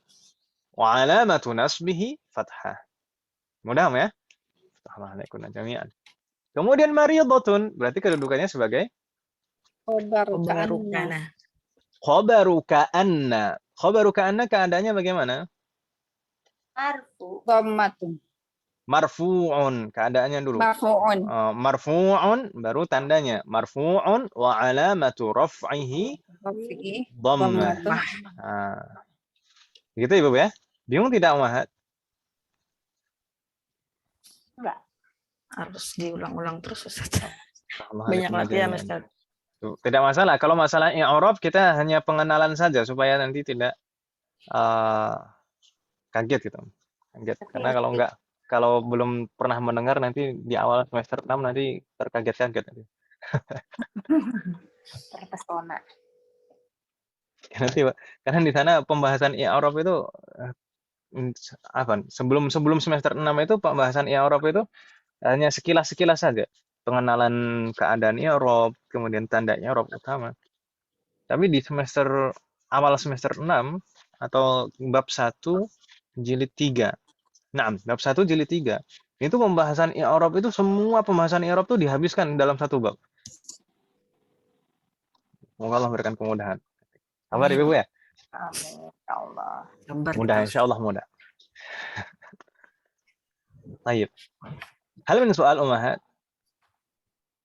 wa alamatu nasbihi fathah. Mudah, Om, ya? Assalamualaikum jami'an. Kemudian maridatun berarti kedudukannya sebagai Khobar Khobaru ka'anna. kana. khabaru ka'anna. Khabaru ka'anna keadaannya bagaimana? Dhammatun. Marfu'un, keadaannya dulu. Marfu'un. Marfu'un baru tandanya. Marfu'un wa alamatu raf'ihi Rafi'i. dhammah. Dhammatun. Gitu, Ibu, ya? Bingung tidak, Mahat? Harus diulang-ulang terus, Ustaz. Banyak latihan, Ustaz. Tuh, tidak masalah. Kalau masalah i'rab kita hanya pengenalan saja supaya nanti tidak kaget gitu. Kaget. Karena kalau belum pernah mendengar nanti di awal semester 6 nanti terkaget-kaget nanti. Terpesona. Karena di sana pembahasan i'rab itu sebelum semester 6 itu pembahasan i'rab itu hanya sekilas-sekilas saja. Pengenalan keadaan i'rab, kemudian tanda i'rab utama. Tapi di awal semester 6 atau bab 1 jilid 3. Nah, bab 1 jilid 3. Itu pembahasan i'rab itu semua pembahasan i'rab itu dihabiskan dalam satu bab. Semoga Allah berikan kemudahan. Sabar, Ibu, ya? Amin. Ya Allah. Mudah, insyaallah mudah. Baik. Hal min soal ummahat.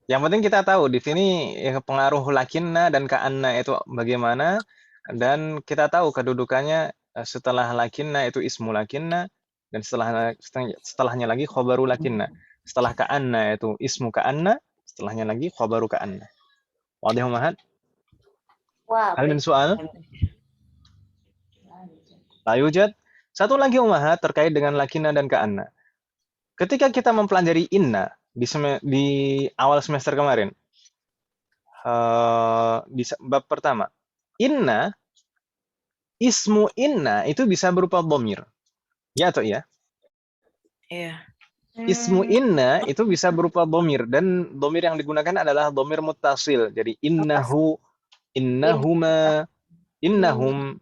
Yang penting kita tahu di sini pengaruh lakinna dan ka'anna itu bagaimana, dan kita tahu kedudukannya setelah lakinna itu ismu lakinna, dan setelahnya lagi khobaru lakinna. Setelah ka'anna itu ismu ka'anna, setelahnya lagi khobaru ka'anna. Wadih, ummahat? Wah, Hal min soal? La yujad. Satu lagi, ummahat, terkait dengan lakinna dan ka'anna. Ketika kita mempelajari inna di awal semester kemarin, di bab pertama, ismu inna itu bisa berupa dhamir. Ya atau ya? Iya. Ismu inna itu bisa berupa dhamir, dan dhamir yang digunakan adalah dhamir muttasil. Jadi innahu, innahuma, innahum,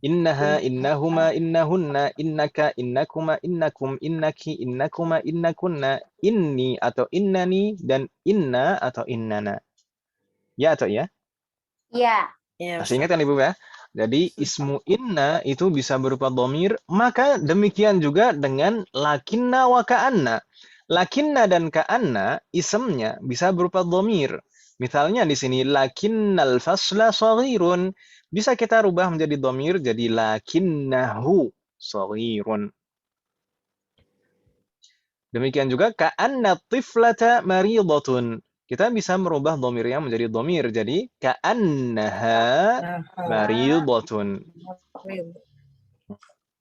innaha, innahuma, innahunna, innaka, innakuma, innakum, innaki, innakuma, innakunna, inni atau innani, dan inna atau innana. Ya atau ya? Iya. Masih ingat kan, Ibu, ya? Jadi ismu inna itu bisa berupa dhamir, maka demikian juga dengan lakinna wa ka'anna. Lakinna dan ka'anna isemnya bisa berupa dhamir. Misalnya di sini lakinnal fasla shaghirun. Bisa kita rubah menjadi dhamir jadi lakinnahu shaghirun. Demikian juga ka'anna tiflata maridatun. Kita bisa merubah dhamirnya menjadi dhamir jadi ka'annaha maridatun.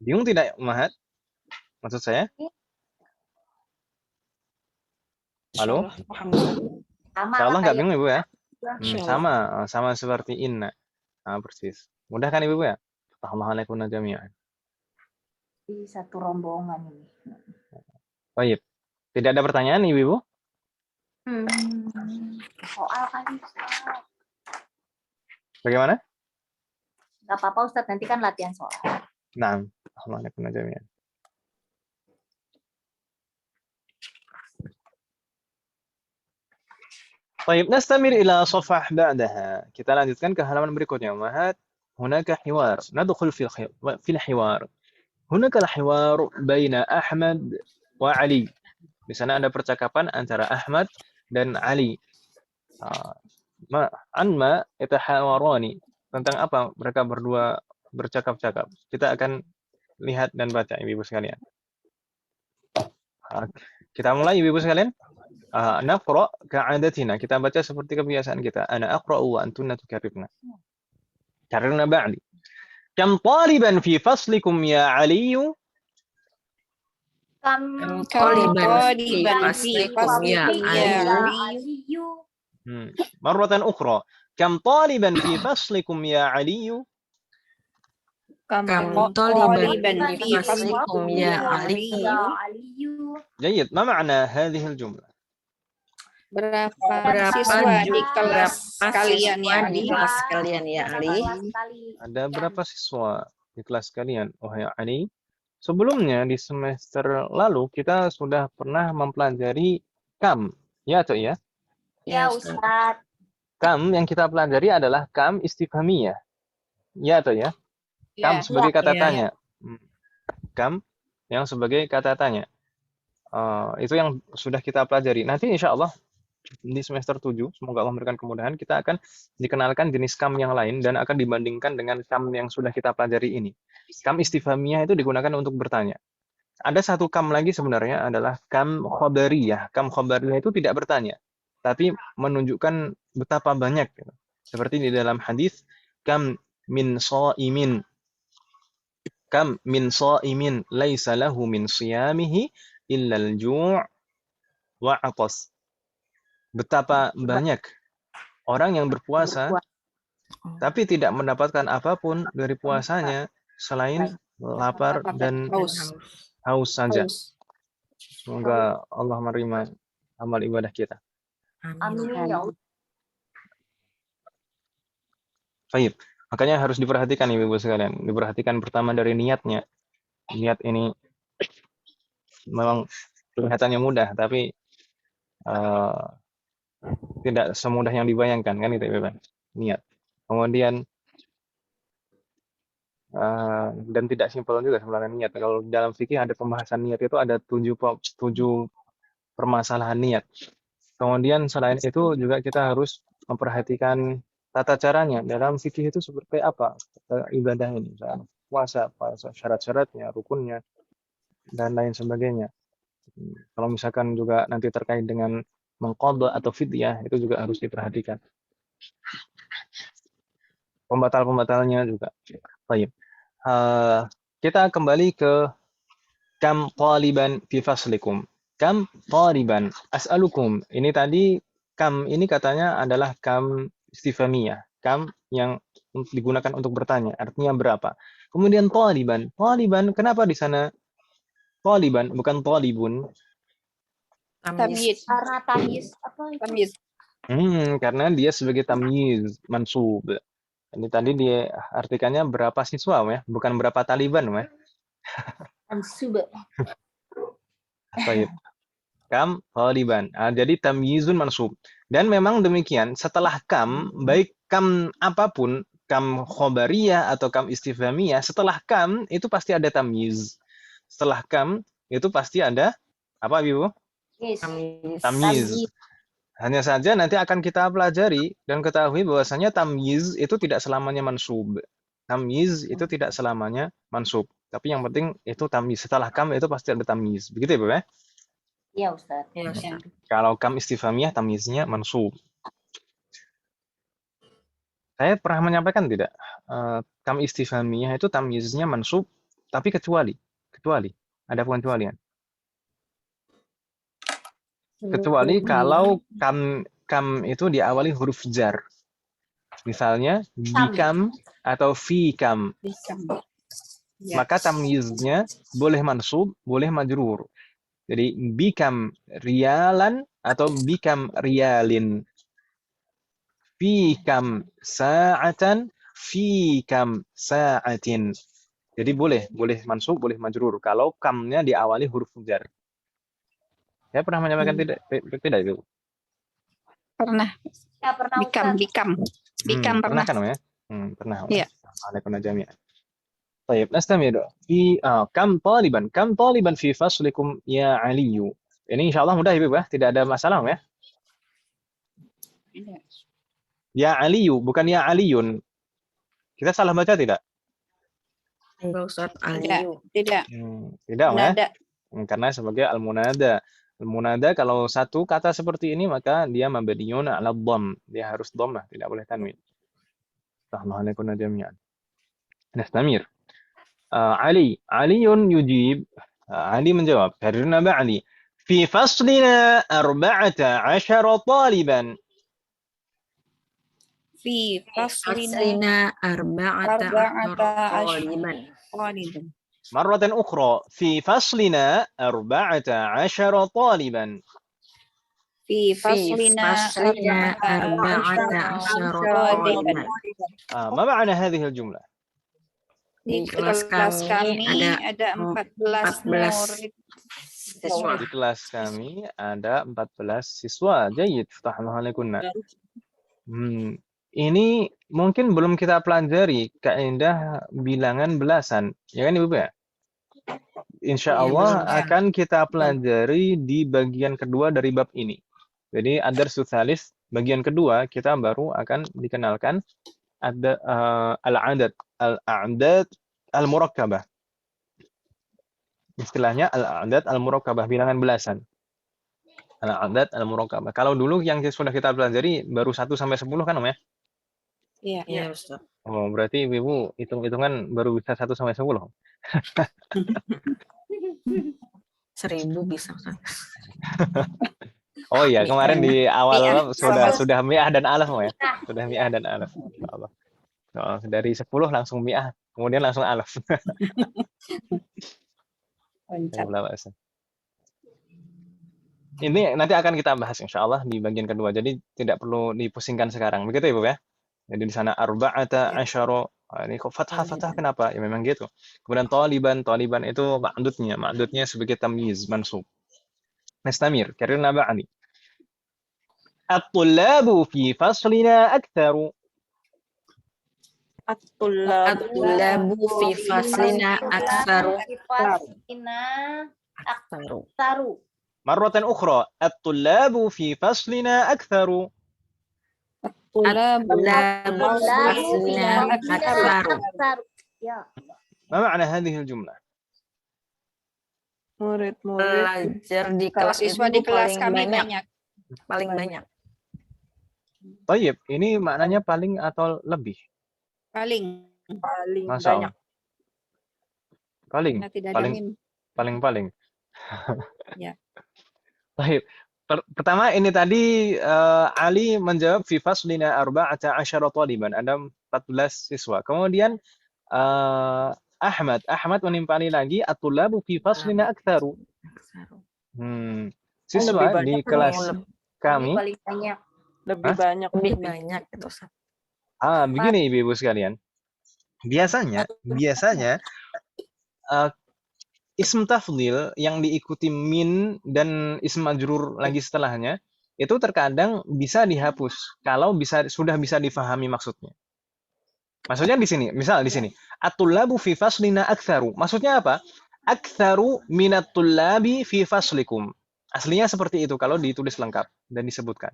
Bingung tidak, Mahat? Maksud saya? Halo? Sama Insyaallah nggak kayak bingung, Ibu, ya? Insyaallah. Sama seperti inna. Nah, persis. Mudah kan, Ibu, ya? Assalamualaikum jami'an. di satu rombongan ini. Baik. Tidak ada pertanyaan, Ibu? Soal kali, Ustaz. Bagaimana? Gak apa-apa, Ustaz. Nanti kan latihan soal. Nah, Assalamualaikum jami'an. Baik, nastamir ila safhah ba'daha. Kita lanjutkan ke halaman berikutnya. Mahat, hunaka hiwar. Nadkhul fil hiwar. Hunaka al-hiwar baina Ahmad wa Ali. Di sana ada percakapan antara Ahmad dan Ali. Anma yatahawarani. Tentang apa mereka berdua bercakap-cakap. Kita akan lihat dan baca, Ibu sekalian. Kita mulai, Ibu sekalian. Naqra ka'adatina. Kita baca seperti kebiasaan kita. Ana aqra'u wa antunna tukarrirna. Karrirna ba'di. Kam taliban fi faslikum ya Ali? Kam Toliban fi Toliban faslikum ya Aliyu. مرة أخرى كم طالبا في فصلكم يا علي Kam Toliban toliban fi fi faslikum ya Aliyu. جيد ما معنى هذه الجملة Berapa siswa di kelas kalian ya siswa di Ali? kelas kalian ya Ali? ada berapa siswa di kelas kalian wahai Ali sebelumnya di semester lalu kita sudah pernah mempelajari kam ya atau ya Ya Ustaz. kam yang kita pelajari adalah kam istifhamiyah ya atau ya kam Ya. sebagai kata Ya. tanya kam yang sebagai kata tanya itu yang sudah kita pelajari nanti insya Allah di semester 7 semoga Allah memberikan kemudahan kita akan dikenalkan jenis kam yang lain dan akan dibandingkan dengan kam yang sudah kita pelajari ini kam istifhamiyah itu digunakan untuk bertanya ada satu kam lagi sebenarnya adalah kam khobariyah kam khobariyah itu tidak bertanya tapi menunjukkan betapa banyak seperti di dalam hadis kam min shaimin laisa lahu min siyamihi illa al-ju' wa 'atas betapa banyak orang yang berpuasa tapi tidak mendapatkan apapun dari puasanya selain lapar dan haus saja. Semoga Allah menerima amal ibadah kita. Amin ya Allah. Baik, makanya harus diperhatikan Ibu sekalian. Diperhatikan pertama dari niatnya. Niat ini memang kelihatannya mudah, tapi tidak semudah yang dibayangkan kan itu Ibu. Niat. Kemudian dan tidak simpel juga sebenarnya niat. Kalau dalam fikih ada pembahasan niat itu ada 7 permasalahan niat. Kemudian selain itu juga kita harus memperhatikan tata caranya dalam fikih itu seperti apa ibadah ini, misalnya puasa, syarat-syaratnya, rukunnya dan lain sebagainya. Kalau misalkan juga nanti terkait dengan mengqadha atau fidyah itu juga harus diperhatikan. Pembatal-pembatalnya juga. Baik. Kita kembali ke kam taliban fi faslikum. Kam taliban as'alukum. Ini tadi kam ini katanya adalah kam istifhamiyah. Kam yang digunakan untuk bertanya. Artinya berapa. Kemudian taliban. Taliban kenapa di sana taliban bukan talibun? Tamyiz. Karena tamyiz apa itu? Tamyiz. Karena dia sebagai tamyiz mansub. Ini tadi dia artikannya berapa siswa ya, bukan berapa Taliban ya. Mansub. Baik. Kam Taliban. Jadi tamyizun mansub. Dan memang demikian, setelah kam, baik kam apapun, kam khobariyah atau kam istifhamiyah, setelah kam itu pasti ada tamyiz. Setelah kam itu pasti ada apa Ibu? Tamyiz. Hanya saja nanti akan kita pelajari dan ketahui bahwasanya tamyiz itu tidak selamanya mansub. Tamyiz itu tidak selamanya mansub. Tapi yang penting itu tamyiz. Setelah kam itu pasti ada tamyiz. Begitu ya, Bu ya? Iya, Ustaz. Ya, Ustaz. Kalau kam istifhamiyah tamyiznya mansub. Saya pernah menyampaikan tidak? Kam istifhamiyah itu tamyiznya mansub tapi kecuali ada pengecualian. Kecuali kalau kam itu diawali huruf jar. Misalnya bikam atau fikam. Ya. Maka tamyiznya boleh mansub, boleh majrur. Jadi bikam rialan atau bikam rialin. Fikam sa'atan, fikam sa'atin. Jadi boleh mansub, boleh majrur kalau kamnya diawali huruf jar. Saya pernah menyampaikan tidak itu? Pernah. Ya, pernah Bikam Pernah pernah. kan ya? Pernah. Iya. Waalaikumsalam jami'an. Baik, nastamir fi kam taliban fi faslikum ya Aliyu. Ini insyaallah mudah Ibu ya, tidak ada masalah ya. Ya Aliyu, bukan ya Aliyun. Kita salah baca tidak? Enggak Ustaz, Tidak. Aliyu. Tidak. Tidak ya. Nada. Karena sebagai al-munada. Al-munada kalau satu kata seperti ini maka dia mabniyun 'ala dhamm. Dia harus dhammah, tidak boleh tanwin. Assalamualaikum jami'an. Nastamir. Aliyun yujib. Ali menjawab, Karirna ba'li. Fi faslina 14 taliban. Fi faslina Faslina arba'ata arba'ata asyara taliban. taliban. مرة أخرى في فصلنا 14 طالبا. Fi Fi faslina faslina arba'ata asyara taliban. ما معنى هذه الجملة؟ Di Di kelas kelas kami kami ada ada 14 murid. siswa. Di kelas kami ada 14 siswa. Jayid, فتح الله عليكن. Ini mungkin belum kita pelajari kaidah bilangan belasan, ya kan Ibu ya? Insya Iya, Allah belum. akan kita pelajari di bagian kedua dari bab ini. Jadi ad-darsus tsalits bagian kedua kita baru akan dikenalkan ada al-a'dad al-murakkabah. Istilahnya al-a'dad al-murakkabah, bilangan belasan. Al-a'dad al-murakkabah. Kalau dulu yang sudah kita pelajari baru 1 sampai 10 kan Om ya? Iya. Iya, Ustaz. Oh, berarti Ibu hitung-hitungan baru bisa 1 sampai 10. 1000 bisa, Ustaz. Oh iya, kemarin di awal Mi'ah. sudah mi'ah dan alaf Om ya. Sudah mi'ah dan alaf. Insyaallah. Oh, dari 10 langsung mi'ah, kemudian langsung alaf. Loncat. Ini nanti akan kita bahas insya Allah di bagian kedua. Jadi tidak perlu dipusingkan sekarang. Begitu Ibu ya? Jadi di sana arba'ata asyara. Ini kok fathah kenapa? Ya memang gitu. Kemudian taliban itu ma'dudnya sebagai tamyiz mansub. Nastamir, karirna ba'ali. At-tullabu fi faslina aktsaru. At-tullabu fi faslina aktsaru. Taru. Marratan ukhra. At-tullabu fi faslina aktsaru. At-tullabu fi faslina aktsaru. Ya. Ma ma'na hadhihi al-jumlah? Murid-murid Pelajar di kelas Siswa itu di kelas paling kami banyak. banyak. Paling banyak. Thayyib, ini maknanya paling atau lebih? Paling. paling Masya banyak. Allah. Paling, Karena tidak ada paling, mim. paling. Ya. Baik. Pertama ini tadi Ali menjawab fi faslina arba'ata asyara taliban, ada 14 siswa. Kemudian Ahmad menimpali lagi at-tullabu fi faslina aktsaru. Siswa Lebih di banyak kelas kami Paling banyak. Lebih banyak. Lebih banyak itu, Ustaz. begini Ibu-ibu sekalian. Biasanya ism tafdhil yang diikuti min dan ism majrur lagi setelahnya itu terkadang bisa dihapus kalau sudah bisa difahami maksudnya. Maksudnya di sini, misal di sini, at-tullabu fi faslina aktsaru. Maksudnya apa? Aktsaru minat tullabi fi faslikum. Aslinya seperti itu kalau ditulis lengkap dan disebutkan.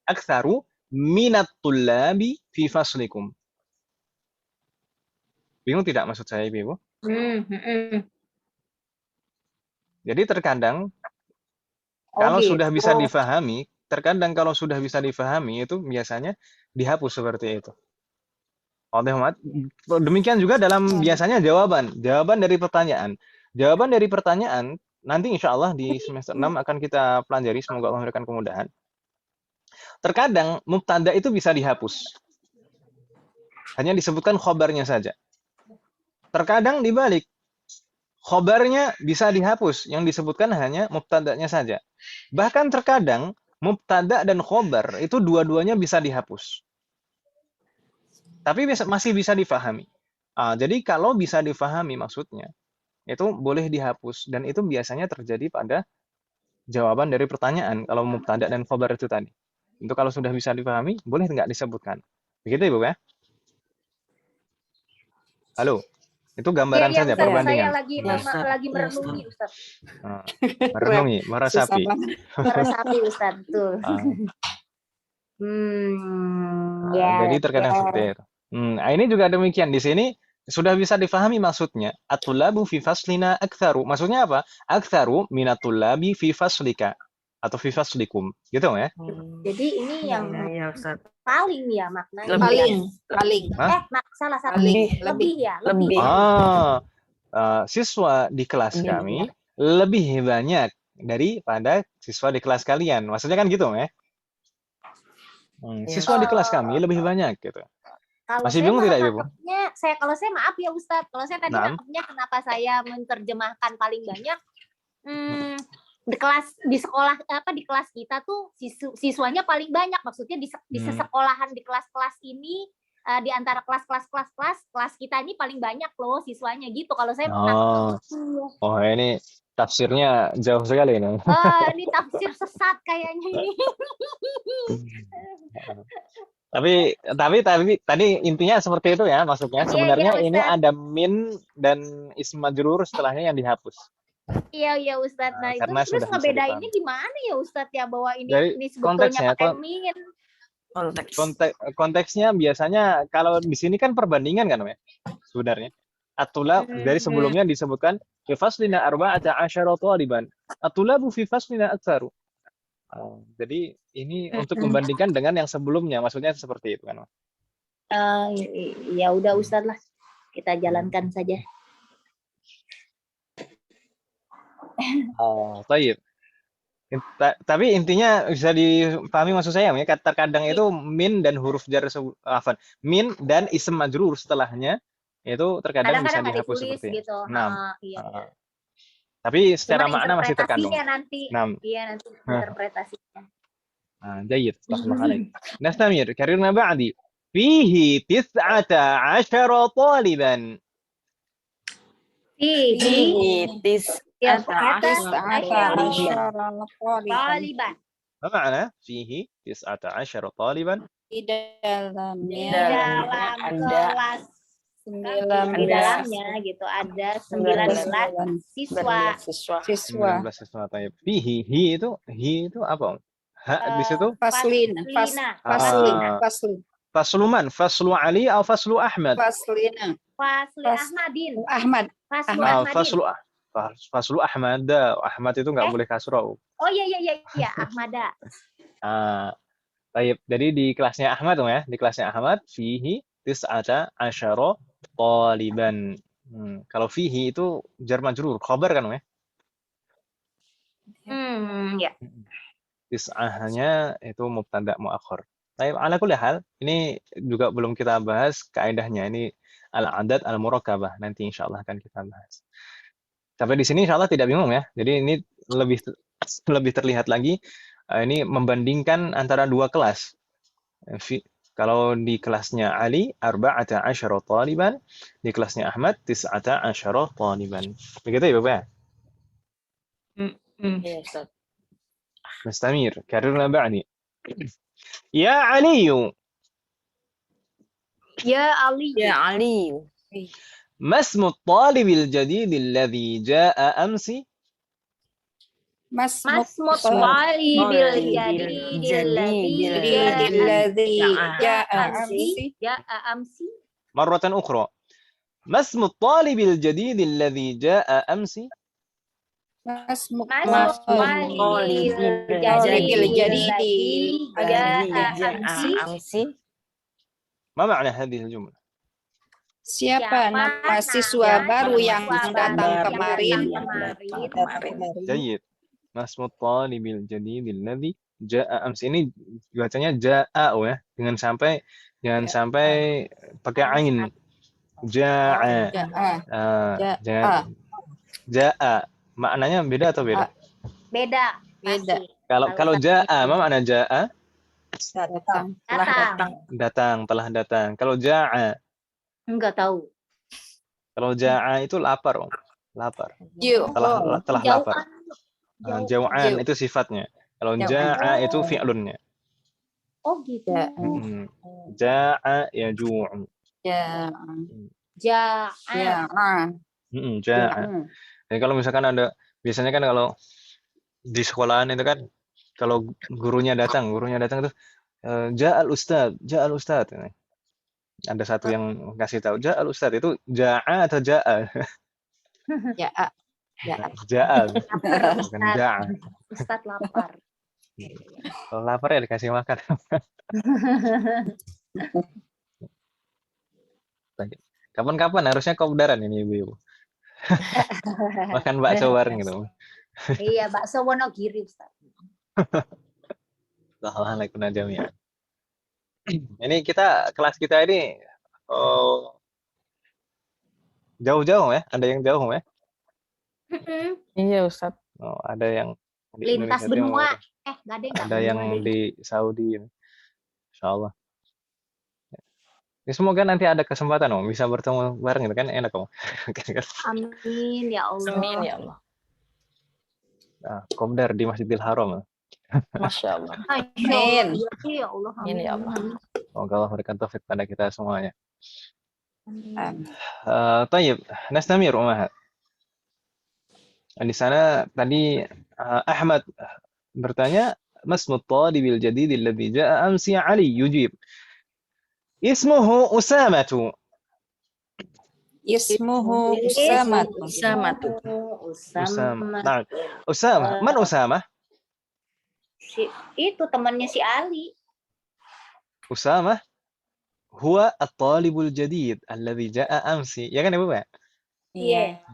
Aktsaru minat tullabi fi faslikum. Bingung tidak maksud saya, Ibu? Jadi terkadang kalau sudah bisa difahami, itu biasanya dihapus seperti itu. Demikian juga dalam biasanya jawaban dari pertanyaan. Jawaban dari pertanyaan nanti insya Allah di semester 6 akan kita pelajari, semoga Allah memberikan kemudahan. Terkadang mubtada itu bisa dihapus. Hanya disebutkan khobarnya saja. Terkadang dibalik. Khobarnya bisa dihapus, yang disebutkan hanya mubtadanya saja. Bahkan terkadang mubtada dan khobar itu dua-duanya bisa dihapus. Tapi masih bisa difahami. Jadi kalau bisa difahami maksudnya, itu boleh dihapus. Dan itu biasanya terjadi pada jawaban dari pertanyaan, kalau mubtada dan khobar itu tadi. Itu kalau sudah bisa difahami, boleh nggak disebutkan. Begitu Ibu ya? Halo? Itu gambaran saja, Ustaz, perbandingan. saya lagi merenungi, Ustaz. Merenungi, meresapi. Meresapi, Ustaz, betul. Jadi terkadang seperti itu. Ini juga demikian. Di sini sudah bisa difahami maksudnya. At-tullabu fi faslina aktsaru. Maksudnya apa? Aktsaru minatullabi fi faslika atau fi faslikum. Gitu ya. Jadi ini yang paling ya maknanya. Paling. Salah satu. Lebih ya. Lebih. Siswa di kelas kami lebih banyak daripada siswa di kelas kalian. Maksudnya kan gitu ya. Iya. Siswa di kelas kami lebih banyak gitu. Kalau Masih saya bingung malah tidak, Ibu? nangkepnya, kalau saya maaf ya Ustadz, kalau saya tadi Naam. nangkepnya kenapa saya menerjemahkan paling banyak, di sekolah di kelas kita tuh siswanya paling banyak, maksudnya di sesekolahan di kelas-kelas ini, di antara kelas kita ini paling banyak loh siswanya gitu. Kalau saya Oh, ini tafsirnya jauh sekali ini. ini tafsir sesat kayaknya ini. Tapi tadi intinya seperti itu ya, maksudnya sebenarnya ini Ustadz. ada min dan ism majrur setelahnya yang dihapus. Iya Ustadz. Nah, itu Karena terus sudah bisa ngebedainnya dipahami. gimana ya Ustadz ya, bahwa Jadi, ini sebetulnya konteksnya, pakai min. Konteks. Konteksnya biasanya kalau di sini kan perbandingan kan ya, sebenarnya. At-tulab dari sebelumnya disebutkan fi faslina arba'ata asyara thaliban. At-tulabu fi faslina aktsaru. Jadi ini untuk membandingkan dengan yang sebelumnya, maksudnya seperti itu kan. Ya udah Ustadz lah, kita jalankan saja. Baik. Tapi intinya bisa dipahami maksud saya ya, terkadang itu min dan huruf jar min dan ism majrur setelahnya itu terkadang bisa Kadang-kadang nggak dihapus ditulis seperti gitu. Iya. Tapi secara Cuman makna masih terkandung. nanti. Iya, nanti interpretasinya. جيد صح الله عليك. نستمر كررنا بعدي فيه 19 طالبا. Fihi Taliban. ما معنى فيه 19 طالبا؟ Di dalamnya Kelas di dalamnya gitu ada 19 siswa. 19 siswa. Fihi itu apa? Di situ Faslin. fasluman, faslu Ali atau faslu Ahmad? Faslina. Ahmad. Faslu Ahmad. Ahmad itu nggak boleh kasroh. Oh iya Ahmada. Baik, jadi di kelasnya Ahmad ya, di kelasnya Ahmad fihi 19 taliban. Kalau fihi itu jar majrur, khabar kan ya? Ya. Tis'ahnya itu mubtada muakhir. Baik, ala kulli hal, ini juga belum kita bahas kaidahnya. Ini al-adad al-murakkabah. Nanti insyaallah akan kita bahas. Sampai di sini insyaallah tidak bingung ya. Jadi ini lebih terlihat lagi ini membandingkan antara dua kelas. Kalau di kelasnya Ali 14 taliban, di kelasnya Ahmad 19 taliban. Begitu ya, Bapak? Iya, Ustaz. نستمر كررنا بعدي يا علي Ya Ali. ما اسم الطالب الجديد الذي جاء أمس؟ Masmut walibil Alladzi ja'a amsi. مرة أخرى ما اسم الطالب الجديد الذي جاء أمس؟ Masmuk Amsi. ما معنى هذه الجملة؟ Siapa nama siswa baru yang datang kemarin? جيد. ما اسم الطالب الجديد الذي جاء أمس. Ini bacanya jaa ya, jangan sampai pakai ain. Jaa. Jaa. Maknanya beda atau beda? Beda. Kalau jaa, apa makna jaa? Datang. Telah datang. Kalau jaa, Enggak tahu. kalau jaa itu lapar, Om. Lapar. Telah lapar. Jau'an itu sifatnya. Kalau jaa itu fi'lunnya. Oh gitu. Jaa yaju'u. Jaa. Jaa. Jadi kalau misalkan biasanya kan kalau di sekolahan itu kan kalau gurunya datang tuh ja'al ustad. Ada satu yang kasih tahu ja'al ustad itu ja'a atau ja'a? Ja'a. Bukan ja'a. Ustad lapar. Kalau lapar ya dikasih makan. Kapan-kapan harusnya kopdaran ini ibu-ibu. Makan bakso bareng gitu. Iya, bakso Wonogiri, Ustaz. Assalamualaikum jami'an. Ini kelas kita ini oh, jauh-jauh ya, ada yang jauh ya. Iya Ustaz. Oh, ada yang di Lintas Indonesia benua. Timur, Nggak ada nggak ada yang benua deh. di Saudi. Insya Allah. Ya, semoga nanti ada kesempatan bisa bertemu bareng gitu kan enak Amin ya Allah. Amin ya Allah. Nah, kopdar di Masjidil Haram. Masya Allah. Amin. Ya Allah. Amin ya Allah. Semoga Allah berikan taufik pada kita semuanya. Amin. Tayyib, nastamir Umahat. Di sana tadi Ahmad bertanya, Masmut talibil jadid alladhi ja'a amsi Ali yujib. Ismuhu Usamatu. Ismuhu Usamah. Usamah. Usama. Nah, Usama. Man Usama? Itu temannya si Ali. Usama huwa at-talibul jadid alladhi ja'a amsi. Ya kan Ibu ya? Iya.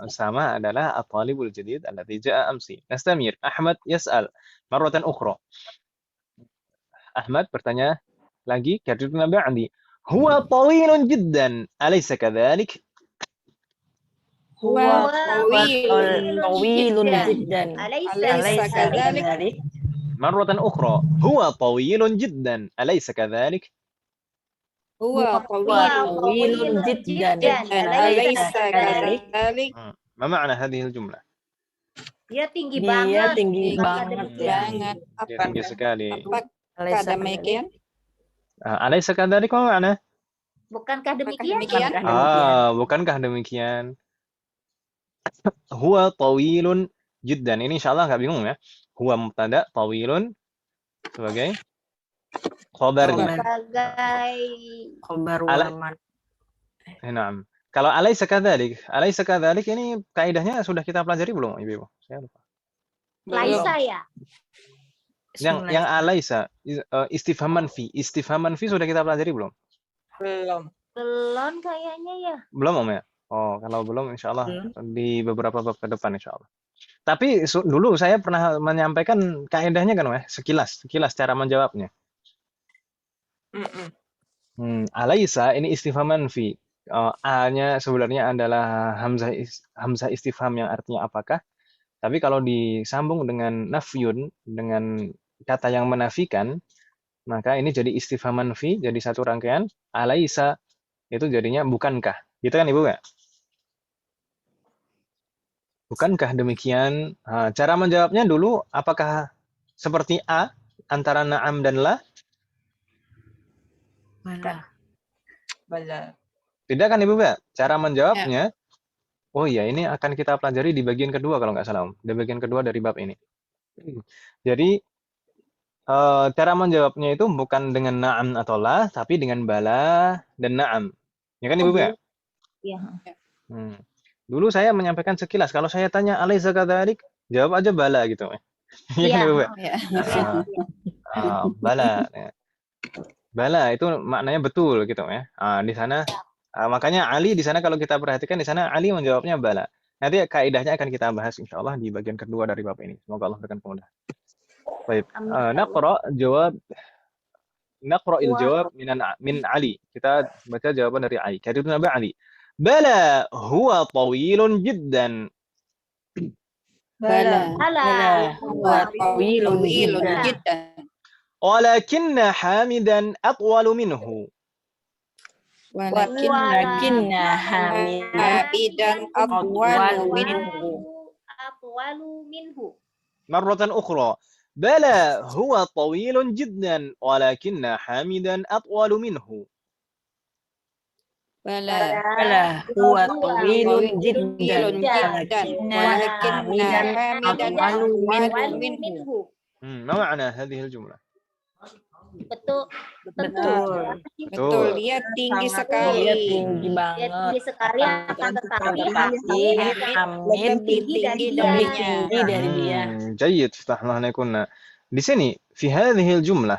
Usama adalah at-talibul jadid alladhi ja'a amsi. Nastamir. Ahmad yas'al marratan ukhra. Ahmad bertanya lagi, karena ba'di. Huwa tawilun jiddan, alaysa kadhalik? Huwa Tawilun jiddan. Alaysa kadhalik. Marratan ukhra. Huwa tawilun jiddan, alaysa kadhalik? Huwa Tawilun jiddan. Alaysa kadhalik. Ma ma'na hadhihi al-jumlah? Dia tinggi Dia banget. tinggi banget ya. Banget. Dia tinggi sekali. Apakah demikian? Alaysa kadhalik ma ma'na? Bukankah demikian? Demikian? Bukankah demikian? Huwa tawilun jiddan. Ini insyaallah nggak bingung ya. Huwa mubtada, tawilun sebagai khabarnya. Sebagai Khobar Ala- waman. Naam. Kalau alaysa kadzalik ini kaidahnya sudah kita pelajari belum, Ibu? Saya lupa. Laisa ya. Yang alaysa istifham manfi. Istifham manfi sudah kita pelajari belum? Belum. Belum kayaknya ya. Belum, Om ya? Oh, kalau belum insyaallah di beberapa bab ke depan insyaallah. Tapi dulu saya pernah menyampaikan kaidahnya kan, Om ya? Sekilas cara menjawabnya. Alaysa ini istifham manfi. A-nya sebenarnya adalah hamzah istifham yang artinya apakah. Tapi kalau disambung dengan nafyun, dengan kata yang menafikan, maka ini jadi istifham manfi, jadi satu rangkaian. Alaysa itu jadinya bukankah. Gitu kan Ibu ya? Bukankah demikian? Cara menjawabnya dulu apakah seperti A antara na'am dan la? Bala. Tidak kan Ibu ya? Cara menjawabnya, oh iya ini akan kita pelajari di bagian kedua kalau nggak salah Om. Di bagian kedua dari bab ini. Jadi cara menjawabnya itu bukan dengan na'am atau la, tapi dengan bala dan na'am. Ya kan Ibu ya? Iya. Dulu saya menyampaikan sekilas. Kalau saya tanya alaysa kadzalik, jawab aja bala gitu. Iya kan Ibu ya? Bala. Bala itu maknanya betul gitu ya. Di sana makanya Ali di sana kalau kita perhatikan di sana Ali menjawabnya bala. Nanti kaidahnya akan kita bahas insyaallah di bagian kedua dari bab ini. Semoga Allah berikan kemudahan. Baik. Naqra'il jawab min Ali. Kita baca jawaban dari Ali. Kaidahnya Ali. Bala huwa tawilun jiddan. Bala. Huwa tawilun jiddan. ولكن حامدا أطول منه. Walakinna hamidan atwalu minhu. مرة أخرى. بلى هو طويل جدا ولكن حامدا أطول منه. Bala. huwa tawilun jiddan. Walakinna hamidan atwalu minhu. ما معنى هذه الجملة؟ Betul. Betul, dia tinggi sekali. Dia tinggi Dia banget. tinggi sekali akan tetapi Hamid lebih tinggi darinya. dari dia. جيد فتح الله عليكم. Di sini في هذه الجملة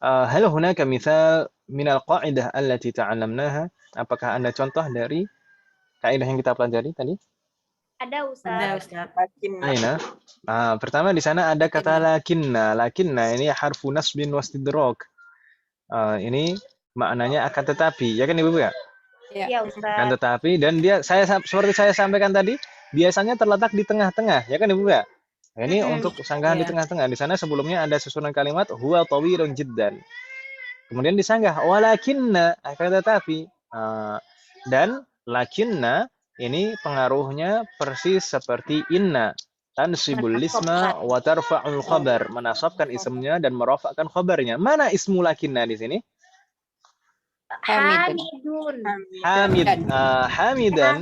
هل هناك مثال من القاعدة التي تعلمناها? Apakah ada contoh dari kaidah yang kita pelajari tadi? Ada Ada Ustaz. Ustaz. Lakinna. Aina. Pertama di sana ada kata lakinna. Lakinna ini harfu nasbin wastidrak. Ini maknanya akan tetapi, ya kan Ibu ya? Ya. Iya Akan Ustaz. tetapi dan dia seperti saya sampaikan tadi, biasanya terletak di tengah-tengah, ya kan Ibu ya? Nah, ini untuk sanggahan di Iya. tengah-tengah. Di sana sebelumnya ada susunan kalimat huwa tawilun jiddan. Kemudian disanggah walakinna, akan tetapi. Dan lakinna ini pengaruhnya persis seperti inna. Tansibul lisma wa tarfa'ul khabar, menasabkan ismnya dan merafa'kan khabarnya. Mana ismu lakinna di sini? Hamidun. Hamid. Hamidan. Hamidan.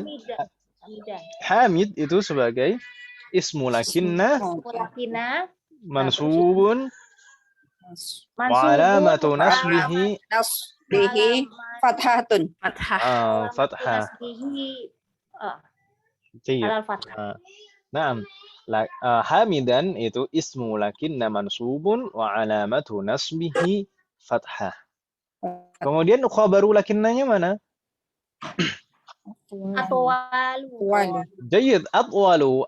Hamid itu sebagai ismu lakinna Mulakina. mansubun wa Mansubun. alamatu nasbihi Nasbihi fathatun. Fathah. fathah. Nasbihi. Jayyid. Alal fathah. Naam. Hamidan itu ismu lakinna mansubun wa alamatu nasbihi fathah. Kemudian khabaru lakinnanya mana? Atwalu. Jayyid. Atwalu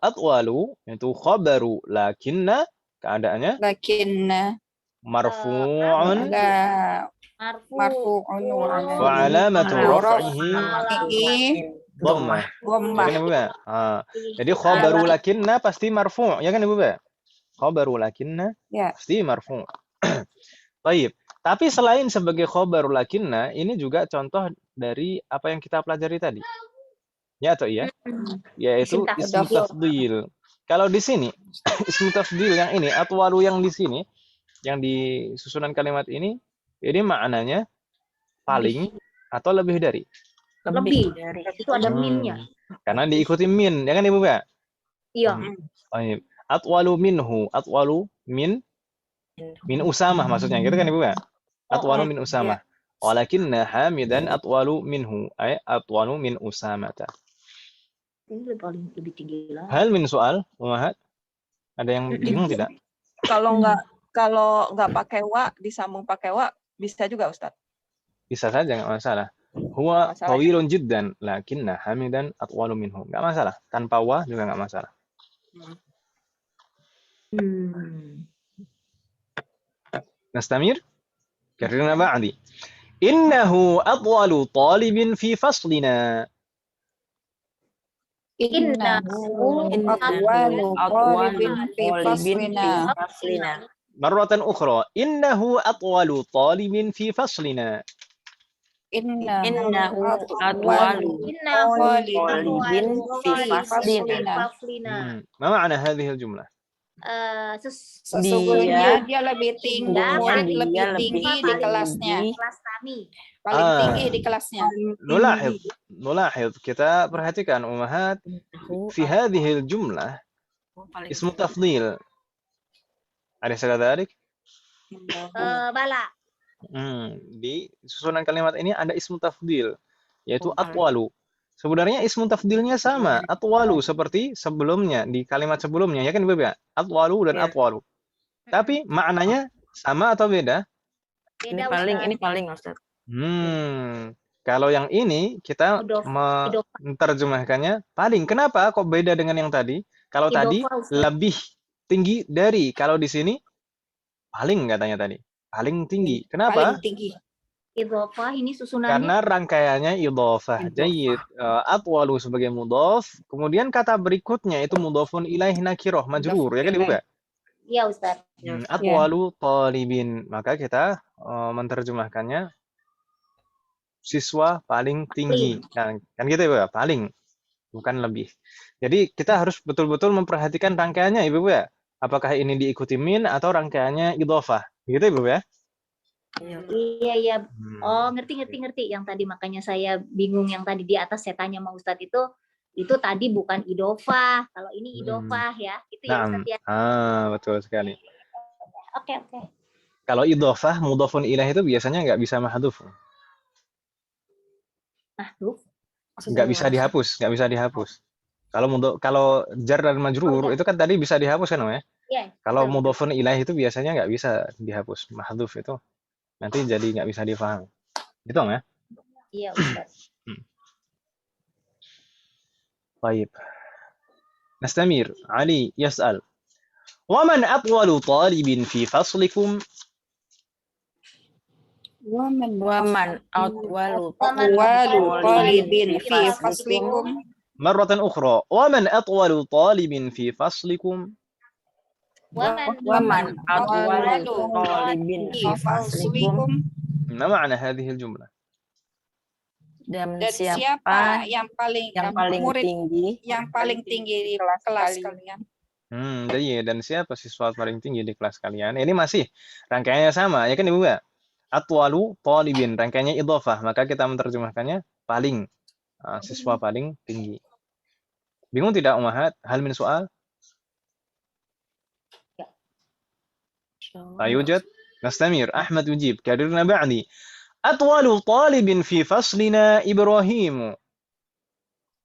itu khabaru lakinna keadaannya Lakinna marfu'un la Marfu'un. wa alamatu raf'ihi dhammah. dhammah. Ya kan Ibu ya? Jadi khabaru lakinna pasti marfu', ya kan Ibu ya? Khabaru lakinna Ya. pasti marfu'. Baik. Tapi selain sebagai khabaru lakinna, ini juga contoh dari apa yang kita pelajari tadi. Ya atau iya? Yaitu ismu tafdil. Kalau di sini ismu tafdil yang ini atwalu yang di sini, yang di susunan kalimat ini maknanya paling atau lebih dari. Lebih. dari. Itu ada minnya. Karena diikuti min, ya kan Ibu ya? Iya. Baik. Atwalu minhu, atwalu min Usamah maksudnya, gitu kan Ibu ya? Atwalu min Usamah. Walakinna Hamidan atwalu minhu, ay atwalu min Usamata. Ini paling lebih tinggi lah. Hal min soal, Umahat? Ada yang bingung tidak? Kalau nggak pakai wa disambung pakai wa bisa juga Ustaz. Bisa saja, nggak masalah. Huwa Nggak masalah, tawilun jiddan, lakinna Hamidan atwalu minhu. Nggak masalah. Tanpa wa juga nggak masalah. Nastamir? Karena ba'di. Innahu atwalu talibin fi faslina. Innahu atwalu talibin fi faslina. Marratan ukhra. Innahu atwalu talibin fi faslina. Innahu atwalu talibin fi faslina. Ma ma'na hadhihi al-jumlah? Sesungguhnya dia lebih tinggi, Dia lebih tinggi di kelasnya. Kelas kami. Paling tinggi di kelasnya. Nulahid, kita perhatikan Umahat fi hadhihi al-jumlah ismu tafdil. Ada sekadalik? Bala. Di susunan kalimat ini ada ismu tafdil, yaitu atwalu. Sebenarnya ismu tafdilnya sama, atwalu seperti sebelumnya di kalimat sebelumnya, ya kan Ibu ya? Atwalu dan atwalu. Tapi maknanya sama atau beda? Ini paling Ustaz. Kalau yang ini kita menerjemahkannya paling. Kenapa kok beda dengan yang tadi? Kalau tadi lebih tinggi dari, kalau di sini paling katanya tadi. Paling tinggi. Kenapa? Paling tinggi. Idhofah ini susunannya. Karena rangkaiannya idhofah. Jayyid. Atwalu sebagai mudhof, kemudian kata berikutnya itu mudhofun ilaih nakirah majrur, ya kan Ibu ya? Iya Ustaz. Atwalu talibin. Maka kita menerjemahkannya siswa paling tinggi. Kan gitu Ibu ya? Paling, bukan lebih. Jadi kita harus betul-betul memperhatikan rangkaiannya Ibu ya. Apakah ini diikuti min atau rangkaiannya idhofah? Gitu Ibu ya? Iya. Oh, ngerti. Yang tadi makanya saya bingung, yang tadi di atas saya tanya sama Ustadz itu tadi bukan idofah. Kalau ini idofah ya. Itu ya Ustadz ya. Betul sekali. Oke. Kalau idofah mudhofun ilaih itu biasanya nggak bisa mahdhuf. Mahdhuf? Nggak bisa dihapus. Kalau jar dan majrur itu kan tadi bisa dihapus kan ya? Iya. Kalau mudhofun ilaih itu biasanya nggak bisa dihapus. Mahdhuf itu nanti jadi nggak bisa difahami. Gitu ya? Iya Ustaz. طيب نستمر. علي يسأل: ومن أطول طالب في فصلكم؟ Waman Waman atwalu atwalu talibin fi faslikum. faslikum. مرة أخرى: ومن أطول طالب في فصلكم؟ Waman atwalu talibin fi fi faslikum. faslikum. ما معنى هذه الجملة؟ Dan Dan siapa yang paling murid tinggi yang paling tinggi di kelas kalian? Jadi dan siapa siswa paling tinggi di kelas kalian? Ini masih rangkaiannya sama, ya kan Ibu ya? Atwalu talibin, rangkaiannya idhofah, maka kita menerjemahkannya paling, siswa paling tinggi. Bingung tidak Ummahat? Hal min soal? لا يوجد؟ نستمر. أحمد يجيب: كررنا بعدي. أطول طالب في فصلنا إبراهيم.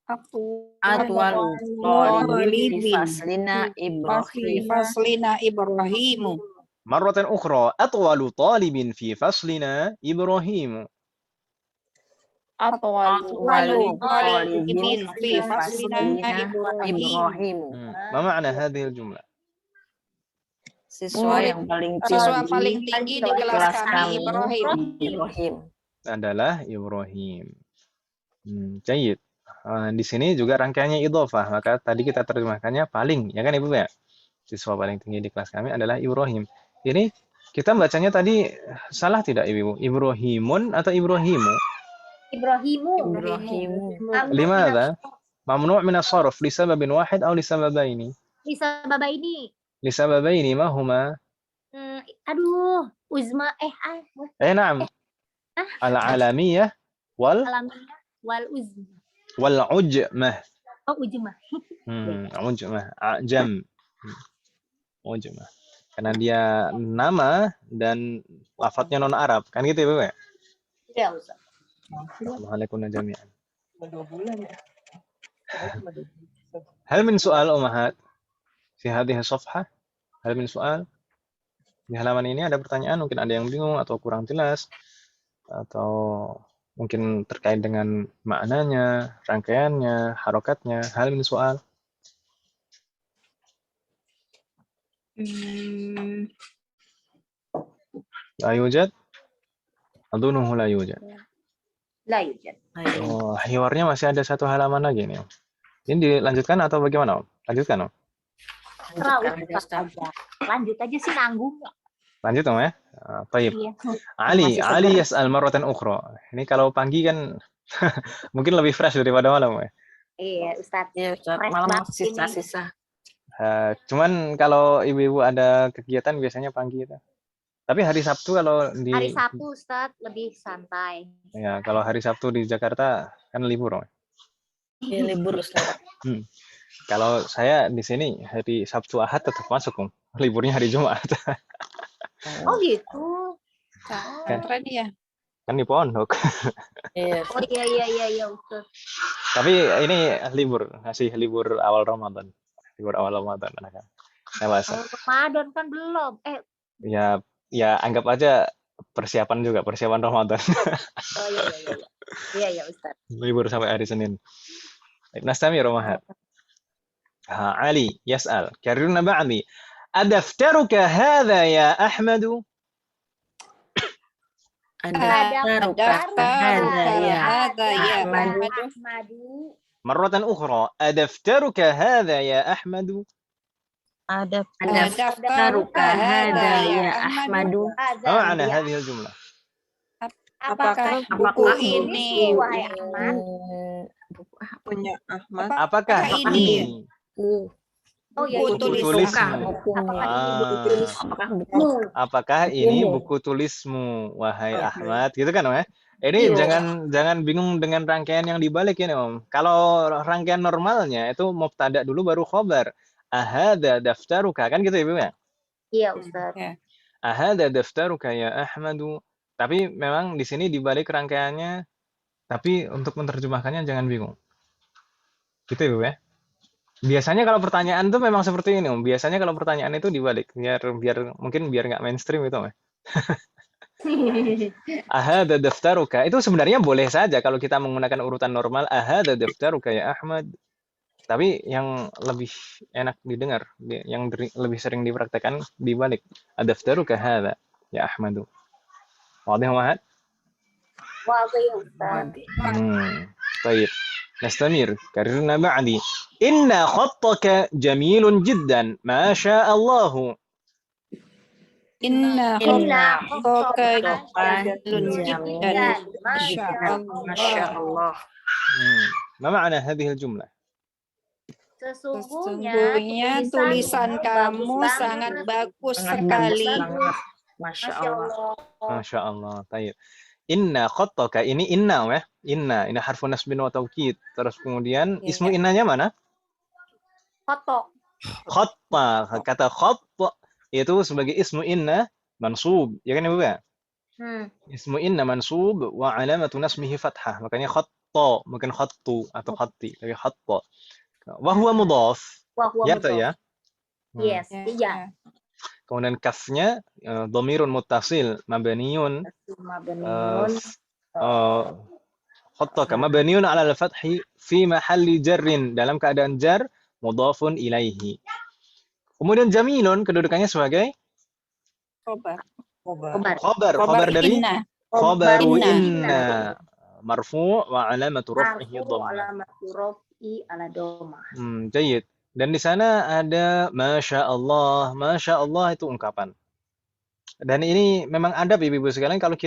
atwalu talibin fi faslina Ibrahim. Faslina Ibrahimu. مرة أخرى: أطول طالب في فصلنا إبراهيم. Atwalu talibin fi fi faslina faslina Ibrahim. ما معنى هذه الجملة؟ Siswa yang paling tinggi di kelas kami Ibrahim. Adalah Ibrahim. Jayid. Di sini juga rangkaiannya idhofah, maka tadi kita terjemahkannya paling, ya kan Ibu ya? Siswa paling tinggi di kelas kami adalah Ibrahim. Ini kita bacanya tadi salah tidak Ibu? Ibrahimun atau Ibrahimu? Ibrahimu. Limadha? Mamnu' min as-sarf li sababin wahid aw li sababaini? Lisababaini. Lisababaini ma huma? Aduh, uzma Na'am. Al-alamiyah wal alamiyah wal uzma. wal ujmah. Oh, ujmah. Ujmah, ajam. Ujmah. Karena dia nama dan lafadznya non Arab, kan gitu ya, Bu ya? Ya, Ustaz. Waalaikumsalam jami'an. Hal min soal Ummahat fi hadhihi safhah? Hal min soal? Di halaman ini ada pertanyaan, mungkin ada yang bingung atau kurang jelas atau mungkin terkait dengan maknanya, rangkaiannya, harokatnya. Hal min soal? La yujad? Adhunuhu la yujad. La yujad. Oh, hiwarnya masih ada satu halaman lagi nih. Ini dilanjutkan atau bagaimana, Om? Lanjutkan, Om. Lanjut aja sih, nanggung. Lanjut, Om ya. Baik. Iya. Ali yas'al marratan ukhra. Ini kalau pagi kan mungkin lebih fresh daripada malam ya. Iya, Ustaz. Iya, Ustaz. Fresh Malam banget masih ini. sisa-sisa. Cuman kalau ibu-ibu ada kegiatan biasanya pagi itu. Tapi hari Sabtu kalau di Hari Sabtu, Ustaz, lebih santai. ya, kalau hari Sabtu di Jakarta kan libur, Om. Iya, libur, Ustaz. Kalau saya di sini hari Sabtu Ahad tetap masuk, Om. Liburnya hari Jumat. Oh gitu. Keren ya. Kan di pondok. Iya. Oh iya Ustaz. Tapi ini libur, ngasih libur awal Ramadan. Libur awal Ramadan kan. Kalau Ramadan kan belum. Ya anggap aja persiapan Ramadan. Oh iya Ustaz. Libur sampai hari Senin. Nastami Ummahat. Ali yas'al. Karirna ba'di. Adaftaruka hadha ya Ahmadu? Adaftaruka hadha ya Ahmadu. Marratan ukhra. Adaftaruka hadha ya Ahmadu? Adaftaruka hadha ya Ahmadu. Apa makna hadhihi al-jumlah? Apakah buku ini wahai Ahmad? Punya Ahmad. Apakah ini? Oh iya, buku tulismu? Apakah ini buku tulismu, wahai Ahmad? Gitu kan, Om ya? Ini jangan bingung dengan rangkaian yang dibalik ini, Om. Kalau rangkaian normalnya itu mubtada dulu baru khobar. Ahada daftaruka, kan gitu Ibu ya? Iya, Ustaz. Ahada daftaruka ya Ahmadu. Tapi memang di sini dibalik rangkaiannya, tapi untuk menerjemahkannya jangan bingung. Gitu Ibu ya? Biasanya kalau pertanyaan tuh memang seperti ini, Om. Biasanya kalau pertanyaan itu dibalik, biar mungkin nggak mainstream itu, Om. Ahada daftaruka itu sebenarnya boleh saja kalau kita menggunakan urutan normal. Ahada daftaruka ya Ahmad. Tapi yang lebih enak didengar, yang lebih sering dipraktekkan dibalik. Adaftaruka hadza ya Ahmadu. Wadih Muhammad? Waduh ya Ustaz. طيب نستمر كررنا بعدي إن خطك جميل جدا ما شاء الله Inna Inna khotoka khotoka jalun jiddan. Masya Masya Allah. Allah. ما معنى هذه الجملة؟ Sesungguhnya Tulisan kamu sangat bagus sekali. Masya Allah. Masya Allah. طيب Inna khotoka, ini inna ya. Inna harfu nasbin wa taukid. Terus kemudian ismu innanya mana? Khotok. Khotta. Kata khotta itu sebagai ismu inna mansub. Ya kan Ibu ya? Ismu inna mansub wa alamatu nasbihi fathah. Makanya khotta, bukan khottu atau khotti, tapi khotta. Wa huwa mudhaf. Ya tak ya? Yes, iya. Kemudian kafnya dhamirun muttasil mabniun khattaka mabniun 'ala al-fathi fi mahalli jarrin, dalam keadaan jar mudhafun ilaihi. Kemudian jamilun kedudukannya sebagai khabar dari inna. khabaru Inna. inna marfu' wa 'alamatu raf'ihi dhammah. Jayyid. Dan di sana ada Masya Allah itu ungkapan. Dan ini memang adab ibu-ibu sekalian, kalau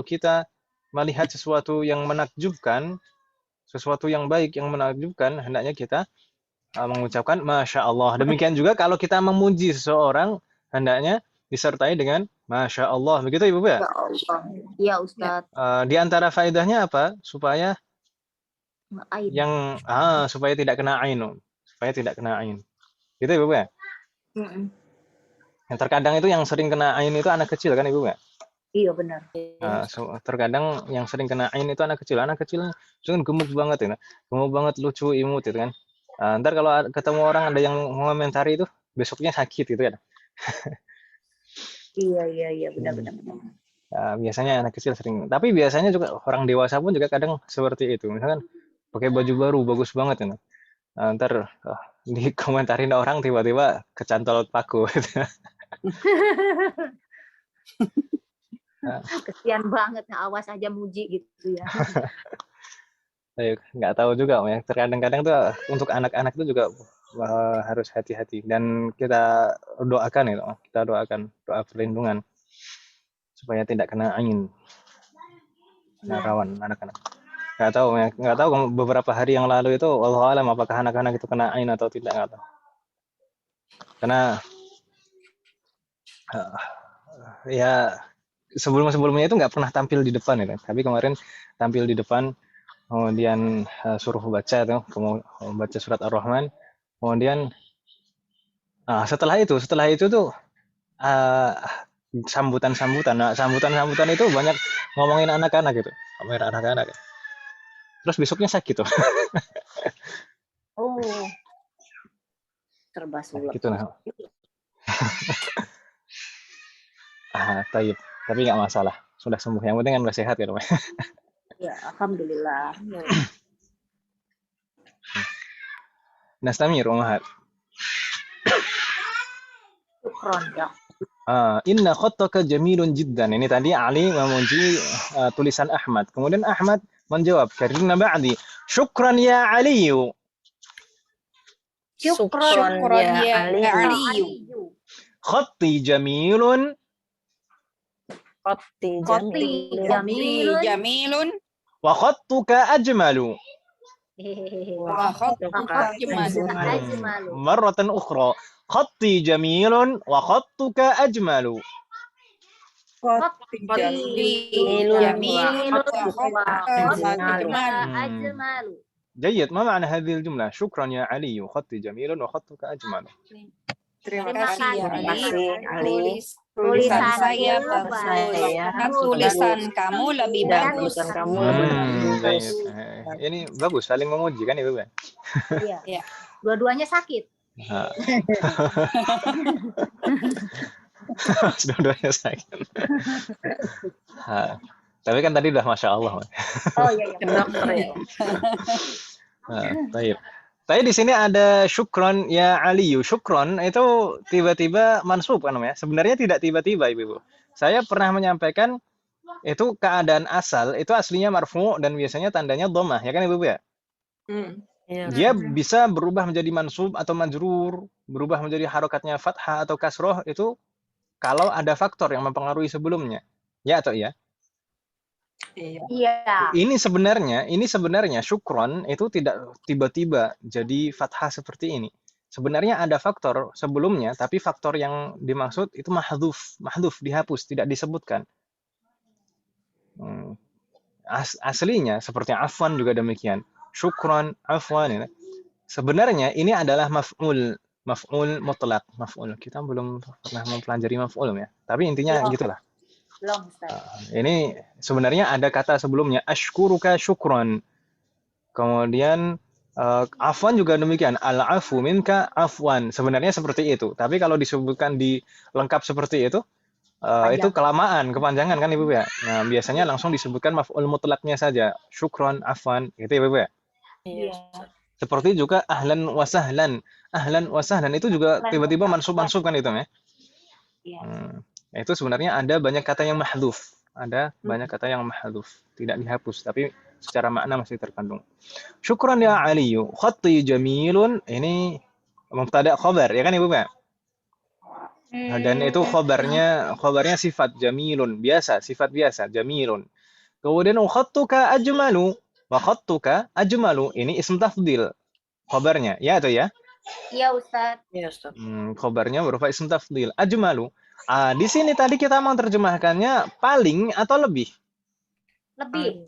kita melihat sesuatu yang menakjubkan, sesuatu yang baik yang menakjubkan, hendaknya kita mengucapkan Masya Allah. Demikian juga kalau kita memuji seseorang, hendaknya disertai dengan Masya Allah. Begitu ibu ya? Iya Ustaz. Di antara faedahnya apa? Supaya supaya tidak kena ain. Supaya tidak kena ain. Gitu Ibu ya? Yang terkadang itu yang sering kena ain itu anak kecil kan Ibu ya? Iya benar. Terkadang yang sering kena ain itu anak kecil itu kan gemuk banget ya. Gemuk banget, lucu, imut itu kan. Ntar kalau ketemu orang ada yang mengomentari itu, besoknya sakit gitu ya. Iya benar. Biasanya anak kecil sering. Tapi biasanya juga orang dewasa pun juga kadang seperti itu. Misalkan pakai baju baru bagus banget ya. Ntar dikomentarin orang tiba-tiba kecantol paku. Kesian banget, awas aja muji gitu ya. Nggak tahu juga ya. Terkadang-kadang tuh untuk anak-anak itu juga harus hati-hati, dan kita doakan itu, doa perlindungan supaya tidak kena angin. Rawan anak-anak. Nggak tahu beberapa hari yang lalu itu wallahu alam apakah anak-anak itu kena ain atau tidak, nggak tahu. Karena ya sebelumnya itu nggak pernah tampil di depan ya, tapi kemarin tampil di depan, kemudian suruh baca tuh, baca surat Ar-Rahman, kemudian setelah itu tuh sambutan itu banyak ngomongin anak-anak gitu, ngomongin anak-anak. Terus besoknya sakit tuh. Serba sulap. Gitu nah. Taib. Tapi nggak masalah. Sudah sembuh. Yang penting kan udah sehat ya, Ya, alhamdulillah. Nastamir Umahat. Syukron ya. Inna khottaka jamilun jiddan. Ini tadi Ali memuji tulisan Ahmad. Kemudian Ahmad menjawab, karena ba'di, syukran ya Aliyu. Syukron ya Aliyu. Khatti jamilun. Jamilun. Wa khattuka ajmalu. Wa khattuka ajmalu. Marratan ukhra. Khatti jamilun wa khattuka ajmalu. جيد. ما معنى هذه الجملة؟ شكرا يا علي خطي جميل وخطك أجمل. Terima kasih ya Ali. Tulisan saya bagus. Tulisan kamu lebih bagus. Ini bagus, saling memuji kan Ibu? Iya. Dua-duanya sakit. Dua-duanya sakit. Tapi kan tadi udah Masya Allah. Oh iya. Baik. Tapi di sini ada syukron ya Aliyu. Syukron itu tiba-tiba mansub kan ya. Sebenarnya tidak tiba-tiba Ibu. Saya pernah menyampaikan itu keadaan asal itu aslinya marfu dan biasanya tandanya dhammah ya kan Ibu ya. Iya, Dia Ustaz. bisa berubah menjadi mansub atau majrur, berubah menjadi harokatnya fathah atau kasroh itu kalau ada faktor yang mempengaruhi sebelumnya. Ya atau iya? Iya. Iya. Ini sebenarnya syukron itu tidak tiba-tiba jadi fathah seperti ini. Sebenarnya ada faktor sebelumnya, tapi faktor yang dimaksud itu mahdhuf dihapus, tidak disebutkan. Aslinya seperti afwan juga demikian. Syukron, afwan. Ya. Sebenarnya ini adalah maf'ul mutlak, maf'ul. Kita belum pernah mempelajari maf'ul ya. Tapi intinya Belum. gitulah. Belum, Ustaz. Ini sebenarnya ada kata sebelumnya ashkuruka syukron. Kemudian afwan juga demikian. Al-afu minka afwan. Sebenarnya seperti itu. Tapi kalau disebutkan di lengkap seperti itu itu kelamaan, kepanjangan kan Ibu ya. Nah, biasanya langsung disebutkan maf'ul mutlaknya saja. Syukron, afwan, gitu ya Ibu ya. Iya, Iya. Ustaz. Seperti juga ahlan wa sahlan. Ahlan wa sahlan itu juga tiba-tiba mansub kan itu ya. Iya. Itu sebenarnya ada banyak kata yang mahdhuf. Ada banyak kata yang mahdhuf, tidak dihapus, tapi secara makna masih terkandung. Syukran ya Aliyu. Khatti jamilun. Ini mubtada khabar, ya kan Ibu Pak? Dan itu khabarnya sifat jamilun, biasa, sifat biasa, jamilun. Kemudian khattuka ajmalu. Wa khattuka ajmalu. Ini ism tafdil. Khabarnya, ya atau ya? Iya, Ustaz. Iya, Ustaz. Khabarnya berupa ism tafdil. Ajmalu. Di sini tadi kita mau terjemahkannya paling atau lebih? Lebih.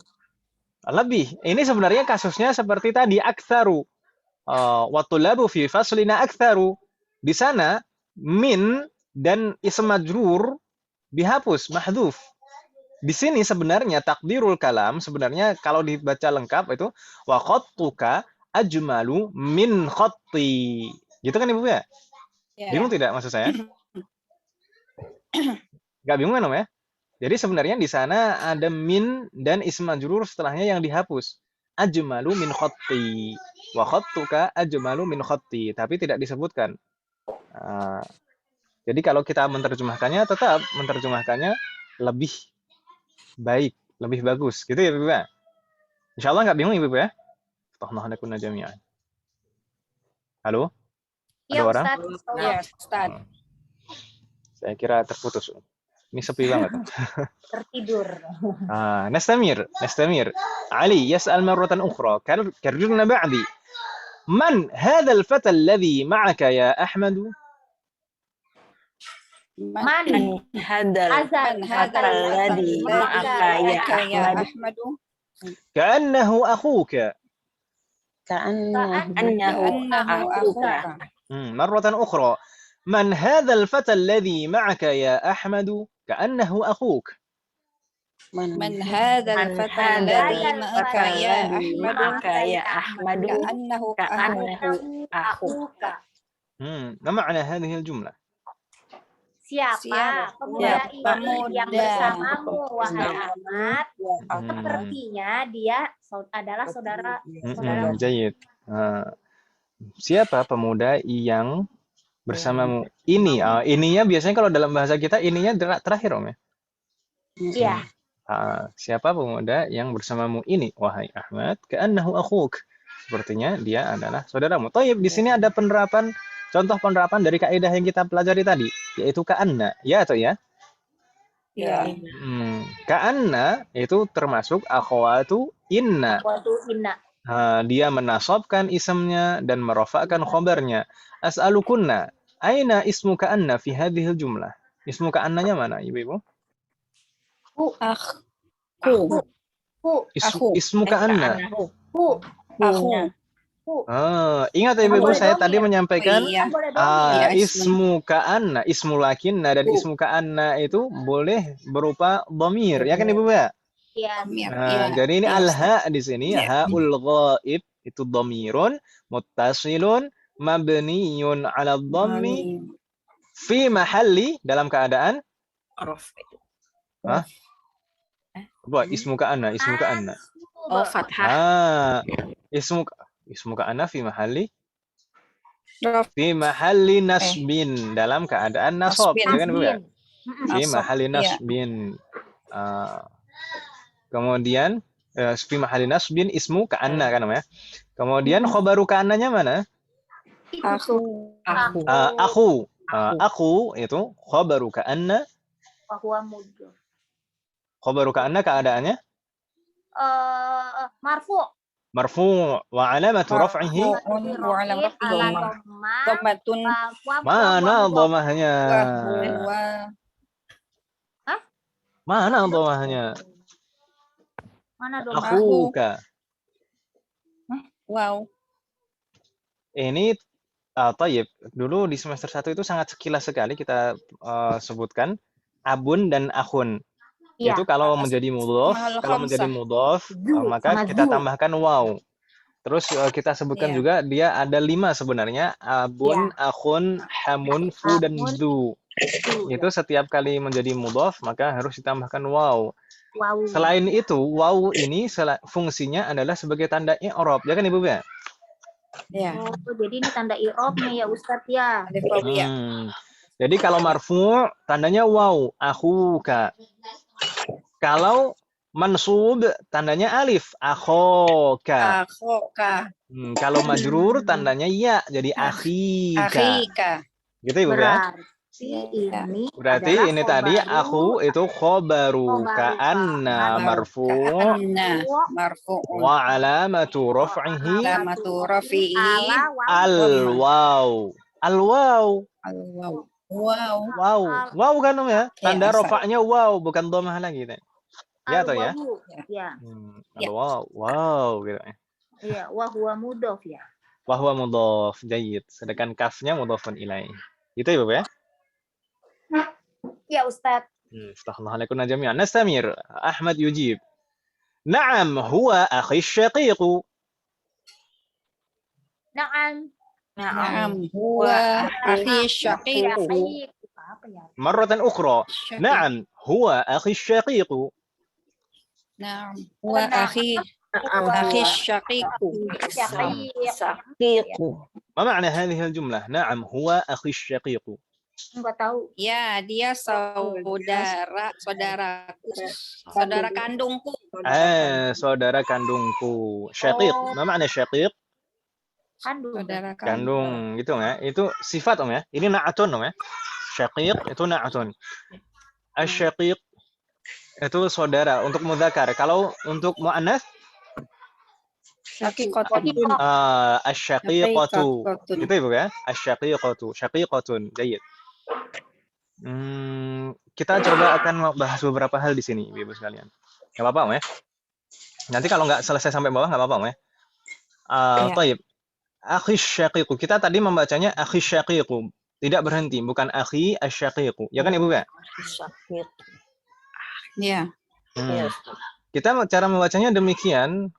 Lebih. Ini sebenarnya kasusnya seperti tadi aktsaru. Wa tulabu fi faslina aktsaru. Di sana min dan ism majrur dihapus, mahdhuf. Di sini sebenarnya takdirul kalam sebenarnya kalau dibaca lengkap itu wa khattuka ajmalu min khatti. Gitu kan Ibu ya? Bingung tidak maksud saya? Enggak bingung kan Om ya? Jadi sebenarnya di sana ada min dan ism majrur setelahnya yang dihapus. Ajmalu min khatti. Wa khattuka ajmalu min khatti, tapi tidak disebutkan. Jadi kalau kita menerjemahkannya tetap menerjemahkannya lebih baik, lebih bagus. Gitu ya Ibu ya? Insyaallah enggak bingung Ibu ya? Fatahna lakunna jami'an. Halo? Ada Iya, orang? Ustaz. Iya, Ustaz. Saya kira terputus. Ini sepi banget. Tertidur. نستمر. علي يسأل مرة أخرى كررنا بعدي من هذا الفتى الذي معك يا أحمد؟ Man. Hadal Azan. هذا الذي معك يا أحمد كأنه أخوك. كأنه أخوك. مرة أخرى من هذا الفتى الذي معك يا أحمد؟ كأنه أخوك. من هذا الفتى الذي معك يا أحمد كأنه أخوك. ما معنى هذه الجملة؟ Siapa pemuda ini yang bersamamu, wahai Ahmad? Sepertinya dia adalah saudara. جيد. Siapa pemuda yang bersamamu? Ini, ininya biasanya kalau dalam bahasa kita ininya terakhir Om ya. Iya. Siapa pemuda yang bersamamu ini, wahai Ahmad? Ka'annahu akhuk. Sepertinya dia adalah saudaramu. Thayyib, di sini ada contoh penerapan dari kaidah yang kita pelajari tadi, yaitu ka'anna. Ya atau ya? Ya. Ka'anna itu termasuk akhwatu inna. Dia menasabkan isimnya dan merafa'kan khabarnya. As'alukunna, aina ismu ka'anna fi hadhil jumlah? Ismu ka'annanya mana, Ibu? Ismu ka'anna. Ingat ya Ibu, saya tadi menyampaikan ismu ka'anna, ismu lakinna dan ismu ka'anna itu boleh berupa dhamir, ya kan Ibu ya? Iya. Jadi ini al-ha di sini, ha'ul ghaib itu dhamirun muttasilun mabniyun 'ala dhammi fi mahalli dalam keadaan ismu ka'anna. Oh, fathah. Ismu ka'anna fi mahalli Raf- nasbin, dalam keadaan nasab, Nasbin. ya kan Ibu ya? Nasbin. Fi Nasab, mahalli iya. nasbin. Kemudian fi mahalli nasbin ismu ka'anna kan ya. Kemudian khobaru ka'annanya mana? Itu Aku. tuh. Aku. Aku. Aku itu khobaru ka'anna. Bahwa mudah. Khobaru ka'anna keadaannya Marfu. marfu' wa alamatu raf'ihi. Marfu'un wa alam Ala dhammah. dhammah. Dhammatun Mana dhamahnya? wa huwa. Mana dhamahnya? Mana dhammah? Akhuka. Wow. Ini tayyib. Dulu di semester 1 itu sangat sekilas sekali kita sebutkan abun dan akhun. Iya. Itu kalau menjadi mudhof, maka sama kita zu. tambahkan waw. Terus kita sebutkan Iya. juga dia ada 5 sebenarnya, abun, akhun, hamun, fu dan Amun, du. Itu setiap kali menjadi mudhof maka harus ditambahkan waw. Wow. Selain itu, waw ini fungsinya adalah sebagai tanda i'rab, ya kan Ibu ya? Ya. Oh, jadi ini tanda i'rabnya ya Ustadz ya. Alif waw ya. Jadi kalau marfu' tandanya waw, akhuka. Kalau mansub tandanya alif, akhoka. Akhoka. Kalau majrur tandanya ya, jadi akhika. Akhika. Gitu Ibu ya? Berarti adalah ini tadi aku itu khobaru ka'anna marfu' Ka'anna marfu'un. wa alamatu raf'ihi Alamatu rafi'i. al-waw. Al-waw. Al-waw. Wow. Wow. Wow kan ya? Tanda Iya, rafa'nya wow, bukan dhammah lagi. Ya atau ya? Ya. Al-waw. Wow gitu. Iya, wa huwa mudhof ya. Wa huwa mudhaf. Jayyid. Sedangkan kafnya mudhafun ilaih. Itu ya, Bapak ya? Ya Ustadz. Astaghfirullah alaikum jami'an. Nastamir. Ahmad yujib. Na'am, huwa akhi syaqiqu. Na'am. Na'am. Huwa akhi syaqiqu. Apa ya? Marratan ukhra. Na'am, huwa akhi syaqiqu. Na'am. Huwa akhi syaqiqu. Syaqiqu. Ma ma'na hadhihi al-jumlah? Na'am, huwa akhi syaqiqu. Enggak tahu. Ya, dia saudara kandungku. Saudara kandungku. Syaqiq. Ma ma'na syaqiq? Kandung. Saudara Kandung gitu ya. Itu sifat ya. Ini na'atun ya. Syaqiq itu na'atun. Asy-syaqiq itu saudara untuk mudzakar. Kalau untuk muannats Syaqiqatun. asy-syaqiqatu. Gitu Ibu ya. Asy-syaqiqatu, syaqiqatun. Jayyid. Kita coba akan bahas beberapa hal di sini, Ibu sekalian. Enggak apa-apa, Om ya. Nanti kalau nggak selesai sampai bawah nggak apa-apa, Om ya. Baik. Akhi syaqiqu. Kita tadi membacanya akhi syaqiqu. Tidak berhenti, bukan akhi asy-syaqiqu. Ya kan Ibu ya? Syaqiq. Ya. Kita cara membacanya demikian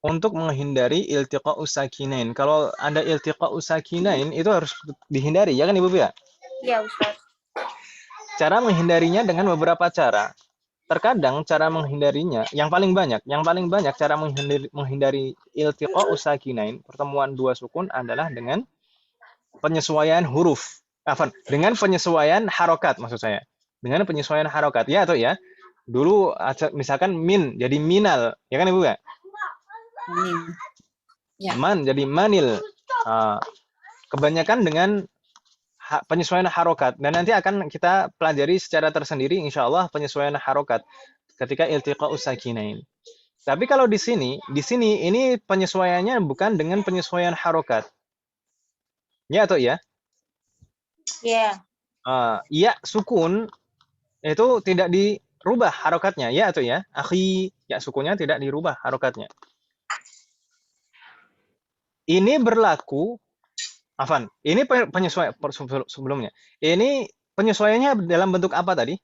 untuk menghindari iltiqa'us sakinain. Kalau ada iltiqa'us sakinain itu harus dihindari, ya kan Ibu ya? Iya Ustaz. Cara menghindarinya dengan beberapa cara. Terkadang cara menghindarinya yang paling banyak cara menghindari iltiqa'us sakinain, pertemuan dua sukun adalah dengan penyesuaian huruf. Dengan penyesuaian harokat maksud saya. Dengan penyesuaian harokat, ya atau ya? Dulu misalkan min jadi minal, ya kan Ibu ya? Ya. Man jadi manil. Kebanyakan dengan penyesuaian harokat, dan nanti akan kita pelajari secara tersendiri insyaallah penyesuaian harokat ketika iltiqa'us sakinain. Tapi kalau di sini ini penyesuaiannya bukan dengan penyesuaian harokat. Ya atau ya? Iya. Ya sukun itu tidak dirubah harokatnya, ya atau ya? Akhi, ya sukunnya tidak dirubah harokatnya. Ini berlaku ini penyesuaian sebelumnya. Ini penyesuaiannya dalam bentuk apa tadi?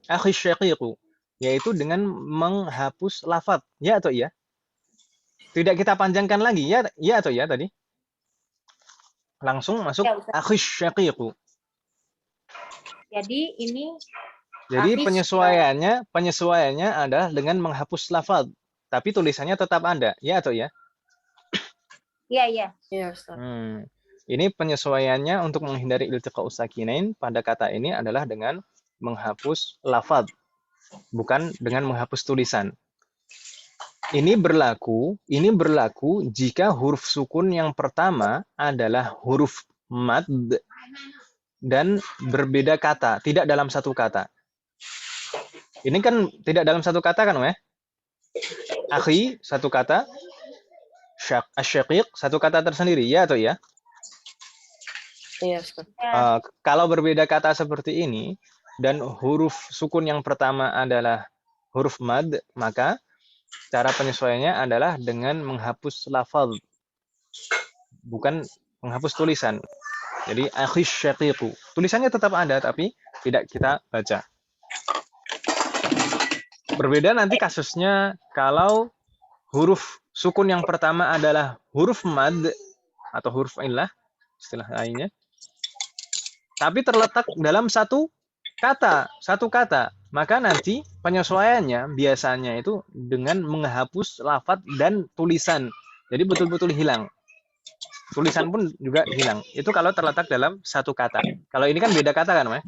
Akhi syaqiqu, yaitu dengan menghapus lafaz, ya atau iya? Tidak kita panjangkan lagi, ya atau ya tadi? Langsung masuk akhi syaqiqu. Jadi ini penyesuaiannya adalah dengan menghapus lafaz, tapi tulisannya tetap ada, ya atau ya? Iya, iya. Iya, Ustaz. Ini penyesuaiannya untuk menghindari iltiqa'us sakinain pada kata ini adalah dengan menghapus lafaz, bukan dengan menghapus tulisan. Ini berlaku jika huruf sukun yang pertama adalah huruf mad dan berbeda kata, tidak dalam satu kata. Ini kan tidak dalam satu kata kan, ya? Akhi, satu kata. Asyaqiq, satu kata tersendiri, ya atau ya? Iya, Ustaz. Kalau berbeda kata seperti ini, dan huruf sukun yang pertama adalah huruf mad, maka cara penyesuaiannya adalah dengan menghapus lafaz, bukan menghapus tulisan. Jadi, akhi syaqiqu. Tulisannya tetap ada, tapi tidak kita baca. Berbeda nanti kasusnya kalau huruf sukun yang pertama adalah huruf mad atau huruf illah, istilah lainnya. Tapi terletak dalam satu kata. Maka nanti penyesuaiannya biasanya itu dengan menghapus lafaz dan tulisan. Jadi betul-betul hilang. Tulisan pun juga hilang. Itu kalau terletak dalam satu kata. Kalau ini kan beda kata kan, Mas?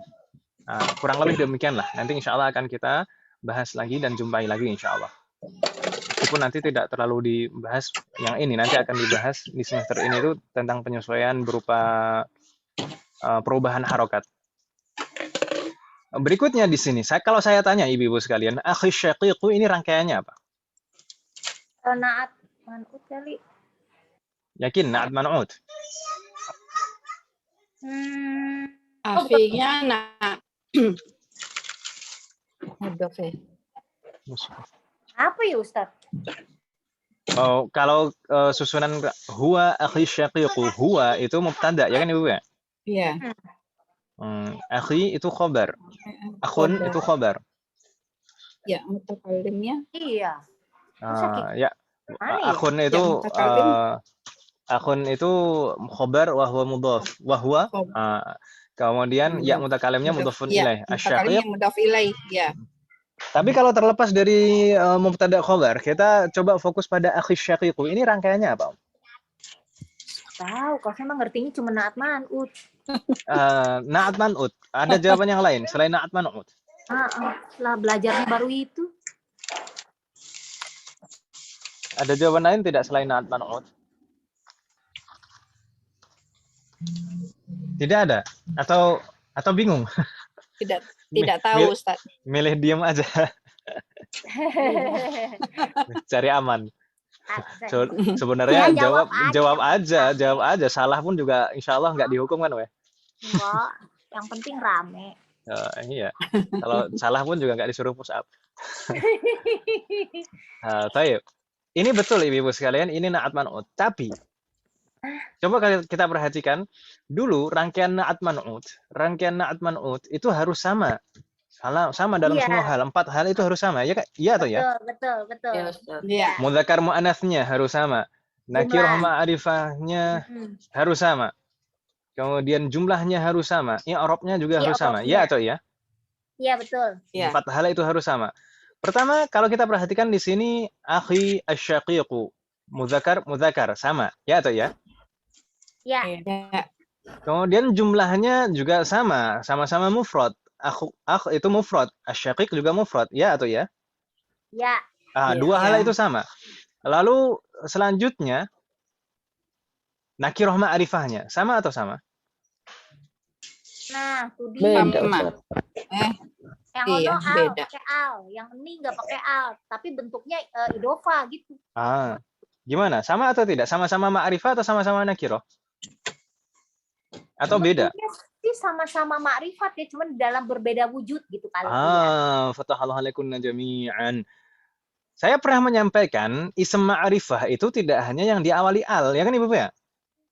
Nah, kurang lebih demikian lah. Nanti insya Allah akan kita bahas lagi dan jumpai lagi insya Allah. Meskipun nanti tidak terlalu dibahas yang ini, nanti akan dibahas di semester ini itu tentang penyesuaian berupa perubahan harokat. Berikutnya di sini, kalau saya tanya ibu-ibu sekalian, akhi syaqiqu ini rangkaiannya apa? Naat man'ut kali. Yakin naat man'ut? Akhinya mudhof ya. Apa ya, Ustaz? Oh, kalau susunan huwa akhi syaqiqu, huwa itu mubtada, ya kan ibu ya? Iya. Akhi itu khobar, akhun itu khobar. Ya, mutakallimnya. Iya. Ya, akhun itu khobar wa huwa mudhaf, wa huwa kemudian ya mutakallimnya mudhafun ilaih. Mutakallim mudhaf ilaih, ya. Tapi kalau terlepas dari mubtada khobar, kita coba fokus pada akhi syaqiqu. Ini rangkaiannya apa? Tahu, kalau saya mah ngertinya cuma naat man'ut. Naat man'ut. Ada jawaban yang lain selain naat man'ut? Setelah belajarnya baru itu. Ada jawaban lain tidak selain naat man'ut? Tidak ada? Atau bingung? Tidak tahu, Ustaz. Milih diam aja. Cari aman. Sebenarnya jawab aja. Salah pun juga insya Allah nggak dihukum kan, weh? Enggak, yang penting rame. Iya. Kalau salah pun juga nggak disuruh push up. Tayyib. Ini betul ibu-ibu sekalian, ini naat man'ut. Tapi coba kita perhatikan dulu rangkaian naat man'ut itu harus sama. Sama dalam semua hal, 4 hal itu harus sama, ya Kak? Iya atau ya? Betul. Iya. Mudzakkar muannats-nya harus sama. Nakirah ma'rifahnya harus sama. Kemudian jumlahnya harus sama. I'rabnya juga harus sama. Ya atau ya? Iya, betul. 4 hal itu harus sama. Pertama, kalau kita perhatikan di sini akhi asyaqiqu, mudzakkar sama. Ya atau ya? Ya. Kemudian jumlahnya juga sama-sama mufrad. Akh itu mufrad, asyaqiq juga mufrad, ya atau ya? Ya. Dua hal itu sama. Lalu selanjutnya nakirah ma'rifahnya sama atau sama? Nah, itu dia. Beda. Yang Iya, ono al beda. pakai al, yang ini nggak pakai al, tapi bentuknya idofa gitu. Gimana? Sama atau tidak? Sama-sama ma'rifah atau sama-sama nakirah? Atau beda? Sih sama-sama makrifat ya, cuman dalam berbeda wujud gitu kali. Fatahallahu alaikunna jami'an. Saya pernah menyampaikan ism ma'rifah itu tidak hanya yang diawali al, ya kan Ibu ya?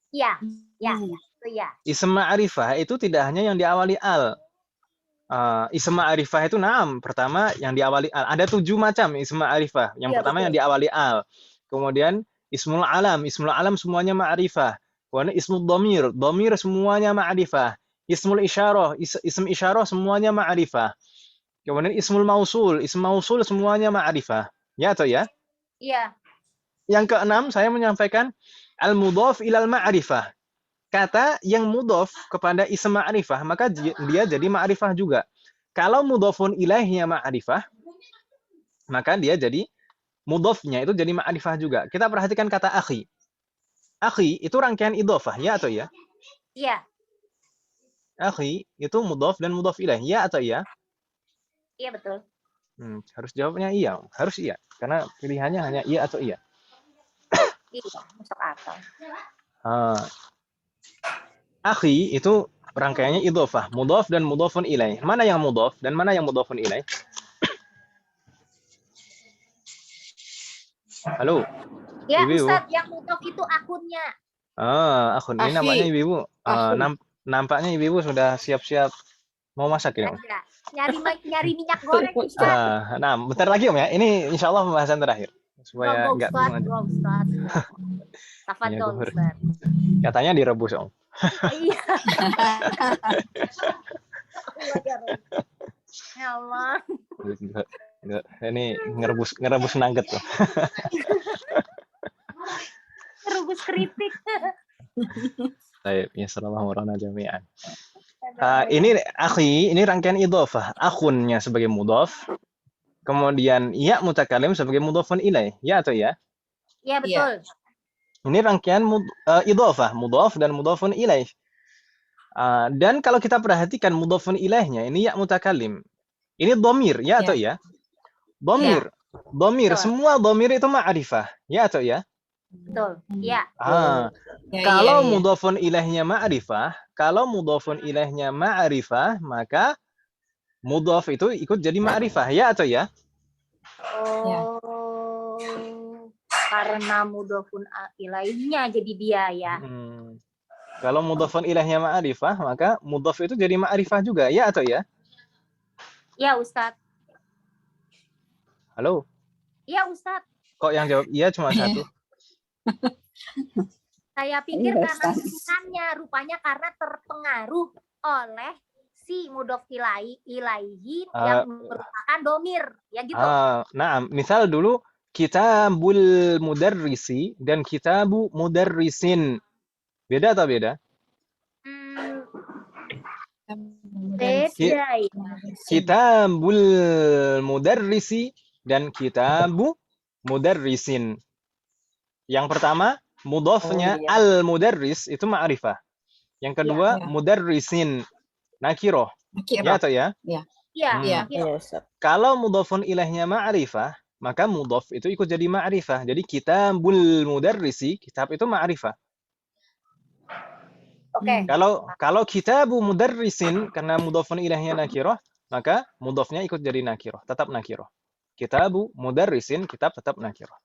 Iya, itu ya. Ism ma'rifah itu tidak hanya yang diawali al. Ism ma'rifah itu pertama yang diawali al. Ada 7 macam ism ma'rifah. Yang pertama yang diawali al. Kemudian ismul alam semuanya ma'rifah. Kemudian ismul dhamir semuanya ma'rifah. Ismul isyarah, ism isyarah semuanya ma'rifah. Kemudian ismul mausul semuanya ma'rifah. Ya atau ya? Iya. Yang keenam saya menyampaikan al-mudhaf ilal ma'rifah. Kata yang mudhaf kepada ism ma'rifah, maka dia jadi ma'rifah juga. Kalau mudhafun ilaihnya ma'rifah, maka dia jadi mudhafnya itu jadi ma'rifah juga. Kita perhatikan kata akhi. Akhi itu rangkaian idhofah, ya atau ya? Iya, Akhi itu mudhaf dan mudhaf ilaih, ya atau ya? iya betul. Harus jawabnya iya, harus iya. Karena pilihannya hanya iya atau iya. Iya, masuk akal. Akhi itu rangkaiannya idhofah, mudhaf dan mudhafun ilaih. Mana yang mudhaf dan mana yang mudhafun ilaih? Halo. Ya, Ibu. Ustadz, yang mudhaf itu akunnya. Akun. Ini Akhi. nampaknya ibu. Akhi. Nampaknya ibu sudah siap-siap mau masak ya. Ada. Nyari minyak goreng, Ustadz. Nah, bentar lagi Om ya. Ini insya Allah pembahasan terakhir. Supaya Go, enggak Ustadz, go, Ustadz. Tafadhol, Iya, Ustadz. katanya direbus Om. Iya. Ya Allah. Ini ngerebus nugget loh. Rebus kritik. Baik, ya sallallahu warahmatullahi jami'an. Ini akhi, ini rangkaian idhofah. Akunnya sebagai mudhaf. Kemudian ya mutakalim sebagai mudhafun ilaih. Ya atau ya? Iya, betul. Ini rangkaian idhofah, mudhaf dan mudhafun ilaih. Dan kalau kita perhatikan mudhafun ilaihnya, ini ya mutakalim. Ini dhamir, ya atau ya? Dhamir. Dhamir, Betul. semua dhamir itu ma'rifah. Ya atau ya? Betul. Iya. Kalau mudhafun ilaihnya ma'rifah, maka mudhaf itu ikut jadi ma'rifah. Ya atau ya? Oh. Karena mudhafun ilaihnya jadi dia ya. Kalau mudhafun ilaihnya ma'rifah, maka mudhaf itu jadi ma'rifah juga. Ya atau ya? Iya, Ustadz. Halo? Iya, Ustadz. Kok yang jawab iya cuma satu? Saya pikir karena tulisannya, rupanya karena terpengaruh oleh si mudhaf ilaihi yang merupakan domir. Ya gitu. Nah, misal dulu kitabul mudarrisi dan kitabu mudarrisin. Beda atau beda? Beda ya. Kitabul mudarrisi dan kitabu mudarrisin. Yang pertama, mudhafnya al-mudarris itu ma'rifah. Yang kedua, mudarrisin nakiroh. Ya atau ya? Iya. Kalau mudhafun ilaihnya ma'rifah, maka mudhaf itu ikut jadi ma'rifah. Jadi kitabul mudarrisi, kitab itu ma'rifah. Oke. Kalau kitabu mudarrisin karena mudhafun ilaihnya nakiroh, maka mudhafnya ikut jadi nakiroh, tetap nakiroh. Kitabu mudarrisin, kitab tetap nakiroh.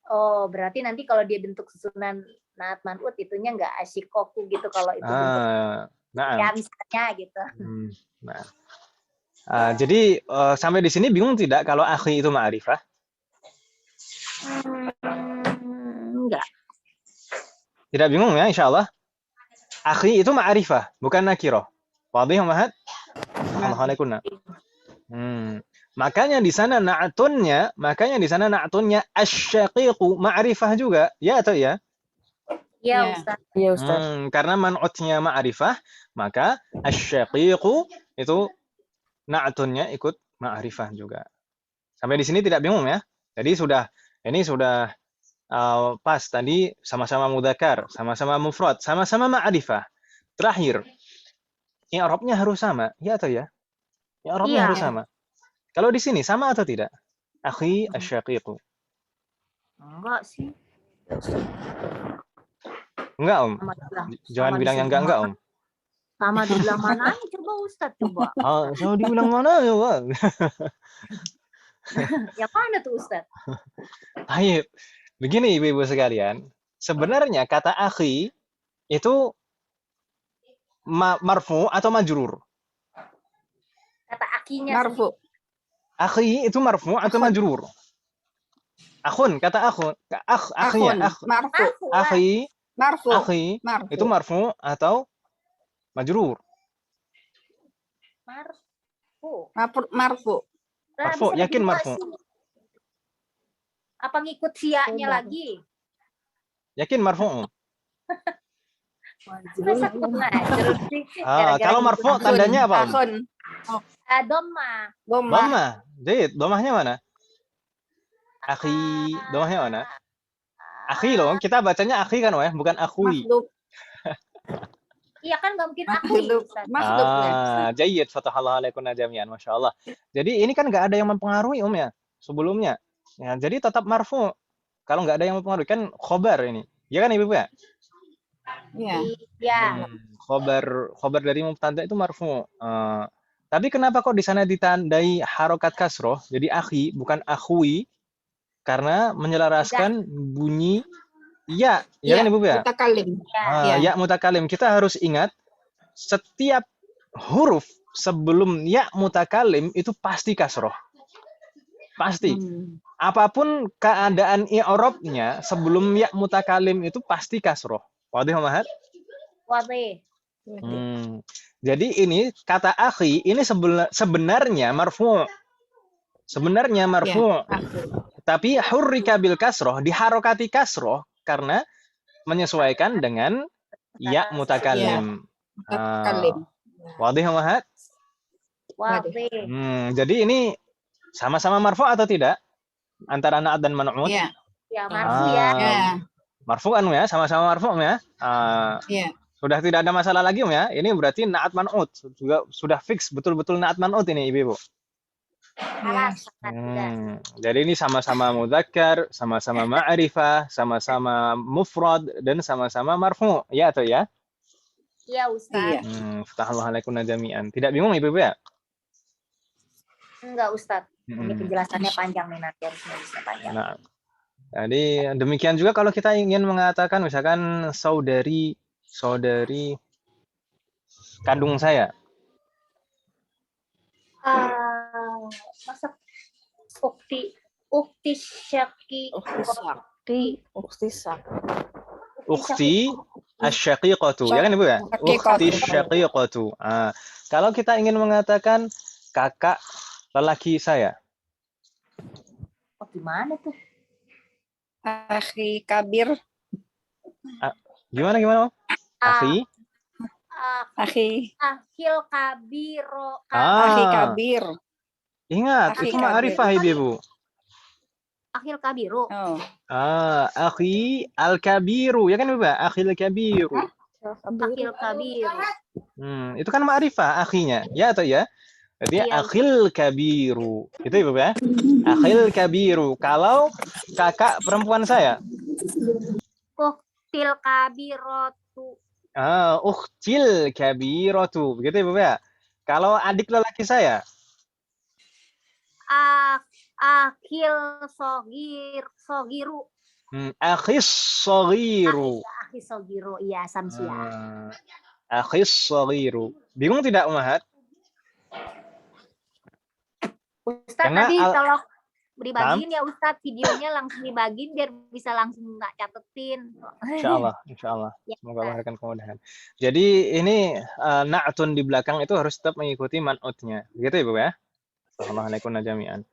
Oh, berarti nanti kalau dia bentuk susunan naat man'ut itunya nggak asyikoku gitu kalau itu bentuk ya misalnya gitu. Jadi sampai di sini bingung tidak kalau akhi itu ma'rifah? Enggak. Tidak bingung ya insyaallah. Akhi itu ma'rifah, bukan nakiroh. Wadih Muhammad? Alhamdulillah. Makanya di sana na'tunnya asy-syaqiqu ma'rifah juga. Ya atau ya? Ya, Ustaz. Iya, Ustaz. Karena man'utnya ma'rifah, maka asy-syaqiqu itu na'tunnya ikut ma'rifah juga. Sampai di sini tidak bingung ya? Jadi ini sudah pas tadi sama-sama mudzakkar, sama-sama mufrad, sama-sama ma'rifah. Terakhir, i'rabnya harus sama, ya atau ya? I'rabnya harus sama. Kalau di sini sama atau tidak? Akhi asy-syaqiqu. Enggak sih. Enggak, Om. Jangan bilang yang enggak, Om. Sama dibilang mana? Coba Ustaz coba. Sama dibilang mana ya, Pak? Yang mana tuh Ustaz? Baik. Begini Ibu-ibu sekalian, sebenarnya kata akhi itu marfu atau majrur? Kata akinya Marfu. Akhi itu marfu atau majrur? Akhun, kata akhun. Akhinya, Marfu. akhi, Marfu. akhi itu marfu atau majrur? Marfu. Marfu, yakin marfu? Apa ngikut siaknya lagi? Yakin marfu'? Masa majrur sih? Kalau marfu' tandanya apa, Om? Akun. Doma. Goma. Dhammah. Jayid, dhammahnya mana? Akhi, dhammahnya mana? Akhi loh, kita bacanya akhi kan, bukan akhui. Makhluk. Iya kan nggak mungkin aku. Makhluk. Makhluknya. Jayyid, fatahallahu alaikum jami'an, Masya Allah. Jadi ini kan nggak ada yang mempengaruhi, Om ya, sebelumnya. Ya, jadi tetap marfu. Kalau nggak ada yang mempengaruhi, kan khobar ini. Ya kan, Ibu ya? Iya. Iya. Khobar dari mubtada itu marfu. Tapi kenapa kok di sana ditandai harokat kasroh, jadi akhi, bukan akhui? Karena menyelaraskan bunyi ya kan Ibu ya? Mutakalim. Ya mutakalim. Kita harus ingat setiap huruf sebelum ya mutakalim itu pasti kasroh. Pasti. Apapun keadaan i'rabnya sebelum ya mutakalim itu pasti kasroh. Wadih Mahat? Wadih. Jadi ini kata akhi ini sebenarnya marfu'. Sebenarnya marfu'. Tapi hurrika bil kasroh, diharokati kasroh karena menyesuaikan dengan ya mutakalim. Wadih Mahat? Wadih. Jadi ini sama-sama marfu' atau tidak? Antara na'at dan man'ut? Iya. Ya marfu ya. Marfu kan ya, sama-sama marfu ya. Iya. Sudah tidak ada masalah lagi ya. Ini berarti na'at man'ut juga sudah fix betul-betul na'at man'ut ini Ibu. Jadi ini sama-sama mudzakkar, sama-sama ma'rifah, sama-sama mufrad dan sama-sama marfu. Ya atau ya? Iya, Ustaz. Fatahallahu alaikum jami'an. Tidak bingung Ibu ya? Enggak, Ustaz. Ini penjelasannya panjang nih, nanti harusnya bisa panjang. Nah, jadi demikian juga kalau kita ingin mengatakan misalkan saudari kandung saya. Masa ukti syaki Ukhti asyaqiqatu. Ya kan Ibu ya? Ukhti syaqiqatu. Kalau kita ingin mengatakan kakak lelaki saya. Oh, gimana tuh? Akhi kabir. Gimana Om? Akhi? Akhil kabiro. Akhi kabir. Ingat, itu ma'rifah Ibu. Akhil kabiru. Akhi al-kabiru. Ya kan Ibu? Akhil kabiru. Akhil kabiru. Itu kan ma'rifah akhinya. Ya atau ya? Jadi akhil kabiru. Itu Ibu ya? Akhil kabiru. Kalau kakak perempuan saya. Ukhtil kabirotu. Ukhtil kabiratu. Begitu Ibu ya? Kalau adik lelaki saya. Akhil sogiru. Akhis sogiru. Akhis sogiru. Iya, Samsiah. Akhis sogiru. Bingung tidak Umahat? Ustaz, tadi tolong dibagiin ya Ustaz, videonya langsung dibagiin biar bisa langsung nggak catetin. Insya Allah. Semoga Allah berikan kemudahan. Jadi ini na'tun di belakang itu harus tetap mengikuti man'utnya. Begitu Ibu ya? Assalamualaikum jami'an.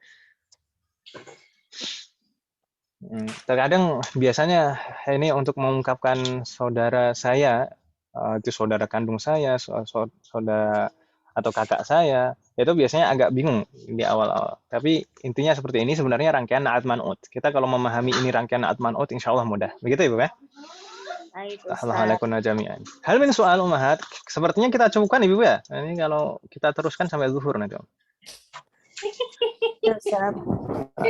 Terkadang biasanya ini untuk mengungkapkan saudara saya, itu saudara kandung saya, saudara atau kakak saya, itu biasanya agak bingung di awal-awal. Tapi intinya seperti ini sebenarnya rangkaian na'at man'ut. Kita kalau memahami ini rangkaian na'at man'ut, insya Allah mudah. Begitu Ibu ya? Assalamualaikum jami'an. Hal min soal Umahat, sepertinya kita cukupkan Ibu ya? Ini kalau kita teruskan sampai zuhur nanti Om.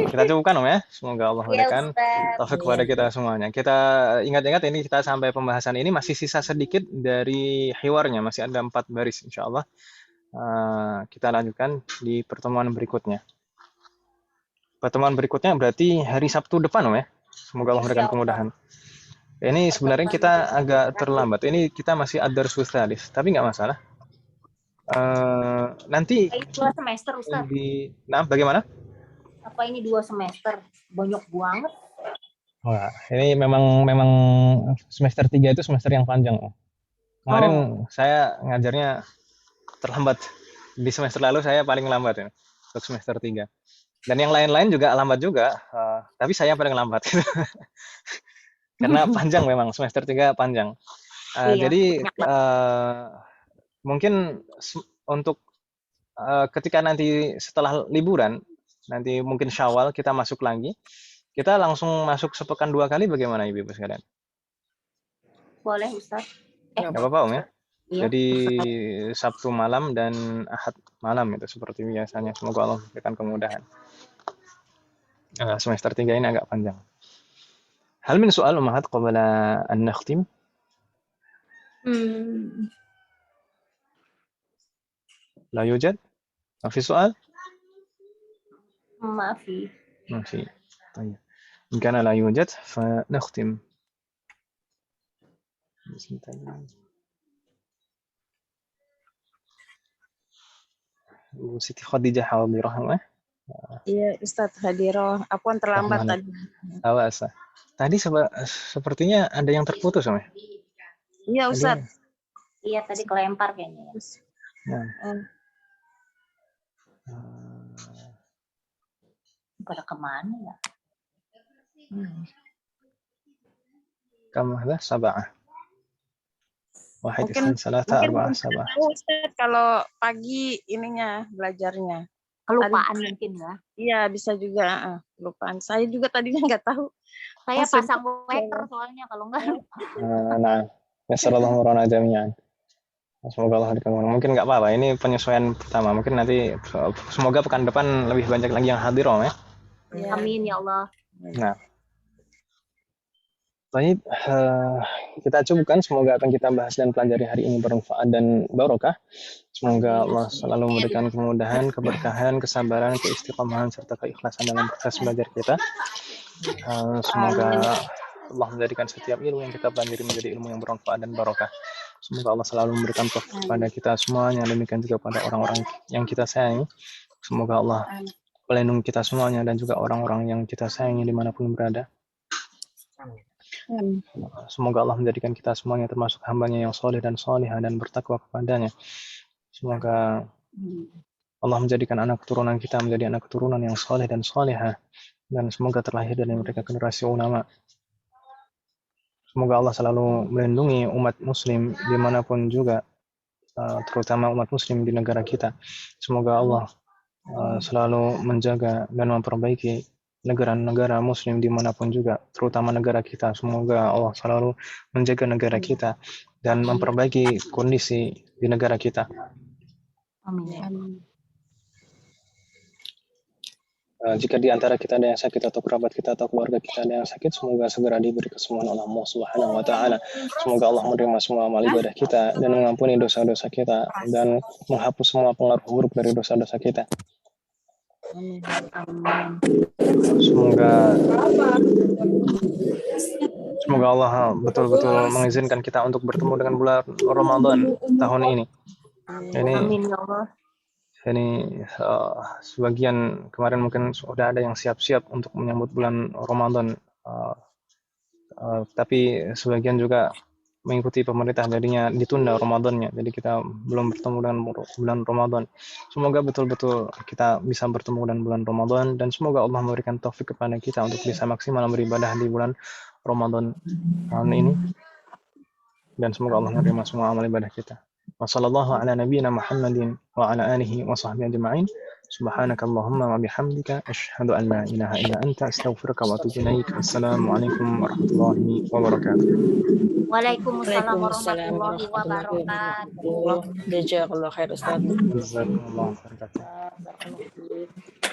Kita cukupkan Om ya. Semoga Allah memberikan taufik kepada kita semuanya. Kita ingat-ingat ini kita sampai pembahasan ini masih sisa sedikit dari hiwarnya, masih ada 4 baris insya Allah. Kita lanjutkan di pertemuan berikutnya. Pertemuan berikutnya berarti hari Sabtu depan Om ya. Semoga Allah memberikan kemudahan. Ini sebenarnya kita agak terlambat. Ini kita masih ada spesialis, tapi nggak masalah. Nanti 2 semester Ustaz. Bagaimana? Apa ini 2 semester? Banyak banget. Wah, ini memang semester 3 itu semester yang panjang. Kemarin saya ngajarnya terlambat. Di semester lalu saya paling lambat ya, untuk semester 3. Dan yang lain-lain juga lambat juga, tapi saya paling lambat. Karena panjang memang, semester 3 panjang. Iya, Jadi banyak banget. mungkin untuk ketika nanti setelah liburan, nanti mungkin Syawal kita masuk lagi, kita langsung masuk sepekan 2 kali bagaimana Ibu sekalian? Boleh Ustaz. Nggak apa-apa Om ya? Iya. Jadi Sabtu malam dan Ahad malam itu seperti biasanya. Semoga Allah memberikan kemudahan. Semester 3 ini agak panjang. هل من سؤال أمهات قبل أن نختم؟ لا يوجد؟ ما في سؤال؟ ما في. ما في. طيب. إن كان لا يوجد فنختم. بسم الله. Siti Khadijah Hadirah. Iya, Ustadz Hadiroh. Apaan terlambat tadi? Awas. Tadi sepertinya ada yang terputus, Om. Iya, Ustadz. Iya, tadi kelempar kayaknya. Nah. Pada kemana ya? Kam hada? Sab'ah. Wahid, itsnain, tsalatsa, arba'ah, sab'ah. Ustadz, kalau pagi ininya belajarnya. Kelupaan mungkin ya? Iya, bisa juga. Kelupaan. Saya juga tadinya nggak tahu. Saya pasang waker soalnya kalau nggak lupa. Nah, yassarallahu lana jami'an. Semoga Allah dikabulkan. Mungkin nggak apa-apa. Ini penyesuaian pertama. Mungkin nanti semoga pekan depan lebih banyak lagi yang hadir, Om ya. Amin ya Allah. Nah, baik, kita cukupkan. Semoga apa yang kita bahas dan pelajari hari ini bermanfaat dan barokah. Semoga Allah selalu memberikan kemudahan, keberkahan, kesabaran, keistiqomahan, serta keikhlasan dalam proses belajar kita. Semoga Allah menjadikan setiap ilmu yang kita pelajari menjadi ilmu yang bermanfaat dan barokah. Semoga Allah selalu memberikan taufik kepada kita semuanya, demikian juga pada orang-orang yang kita sayangi. Semoga Allah melindungi kita semuanya dan juga orang-orang yang kita sayangi dimanapun berada. Semoga Allah menjadikan kita semuanya termasuk hambanya yang soleh dan solehah dan bertakwa kepadanya. Semoga Allah menjadikan anak keturunan kita menjadi anak keturunan yang soleh dan solehah, dan semoga terlahir dari mereka generasi ulama. Semoga Allah selalu melindungi umat muslim dimanapun juga, terutama umat muslim di negara kita. Semoga Allah selalu menjaga dan memperbaiki negara-negara muslim dimanapun juga, terutama negara kita. Semoga Allah selalu menjaga negara kita dan memperbaiki kondisi di negara kita. Amin. Jika di antara kita ada yang sakit atau kerabat kita atau keluarga kita ada yang sakit, semoga segera diberi kesembuhan oleh Allah Subhanahu wa taala. Semoga Allah menerima semua amal ibadah kita dan mengampuni dosa-dosa kita dan menghapus semua pengaruh buruk dari dosa-dosa kita. Semoga Allah betul-betul mengizinkan kita untuk bertemu dengan bulan Ramadan tahun ini. Amin ya Allah. Ini sebagian kemarin mungkin sudah ada yang siap-siap untuk menyambut bulan Ramadan, tapi sebagian juga mengikuti pemerintah jadinya ditunda Ramadannya, jadi kita belum bertemu dengan bulan Ramadan. Semoga betul-betul kita bisa bertemu dengan bulan Ramadan, dan semoga Allah memberikan taufik kepada kita untuk bisa maksimal beribadah di bulan Ramadan tahun ini, dan semoga Allah menerima semua amal ibadah kita. Wassallallahu ala nabiyyina Muhammadin wa ala alihi wa sahbihi ajma'in. Subhanakallahumma wa bihamdika asyhadu an la ilaha illa anta astaghfiruka wa atubu ilaik. Assalamualaikum warahmatullahi wabarakatuh. Waalaikumsalam warahmatullahi wabarakatuh. Jazakallahu khair Ustaz. Jazakumullahu khairan.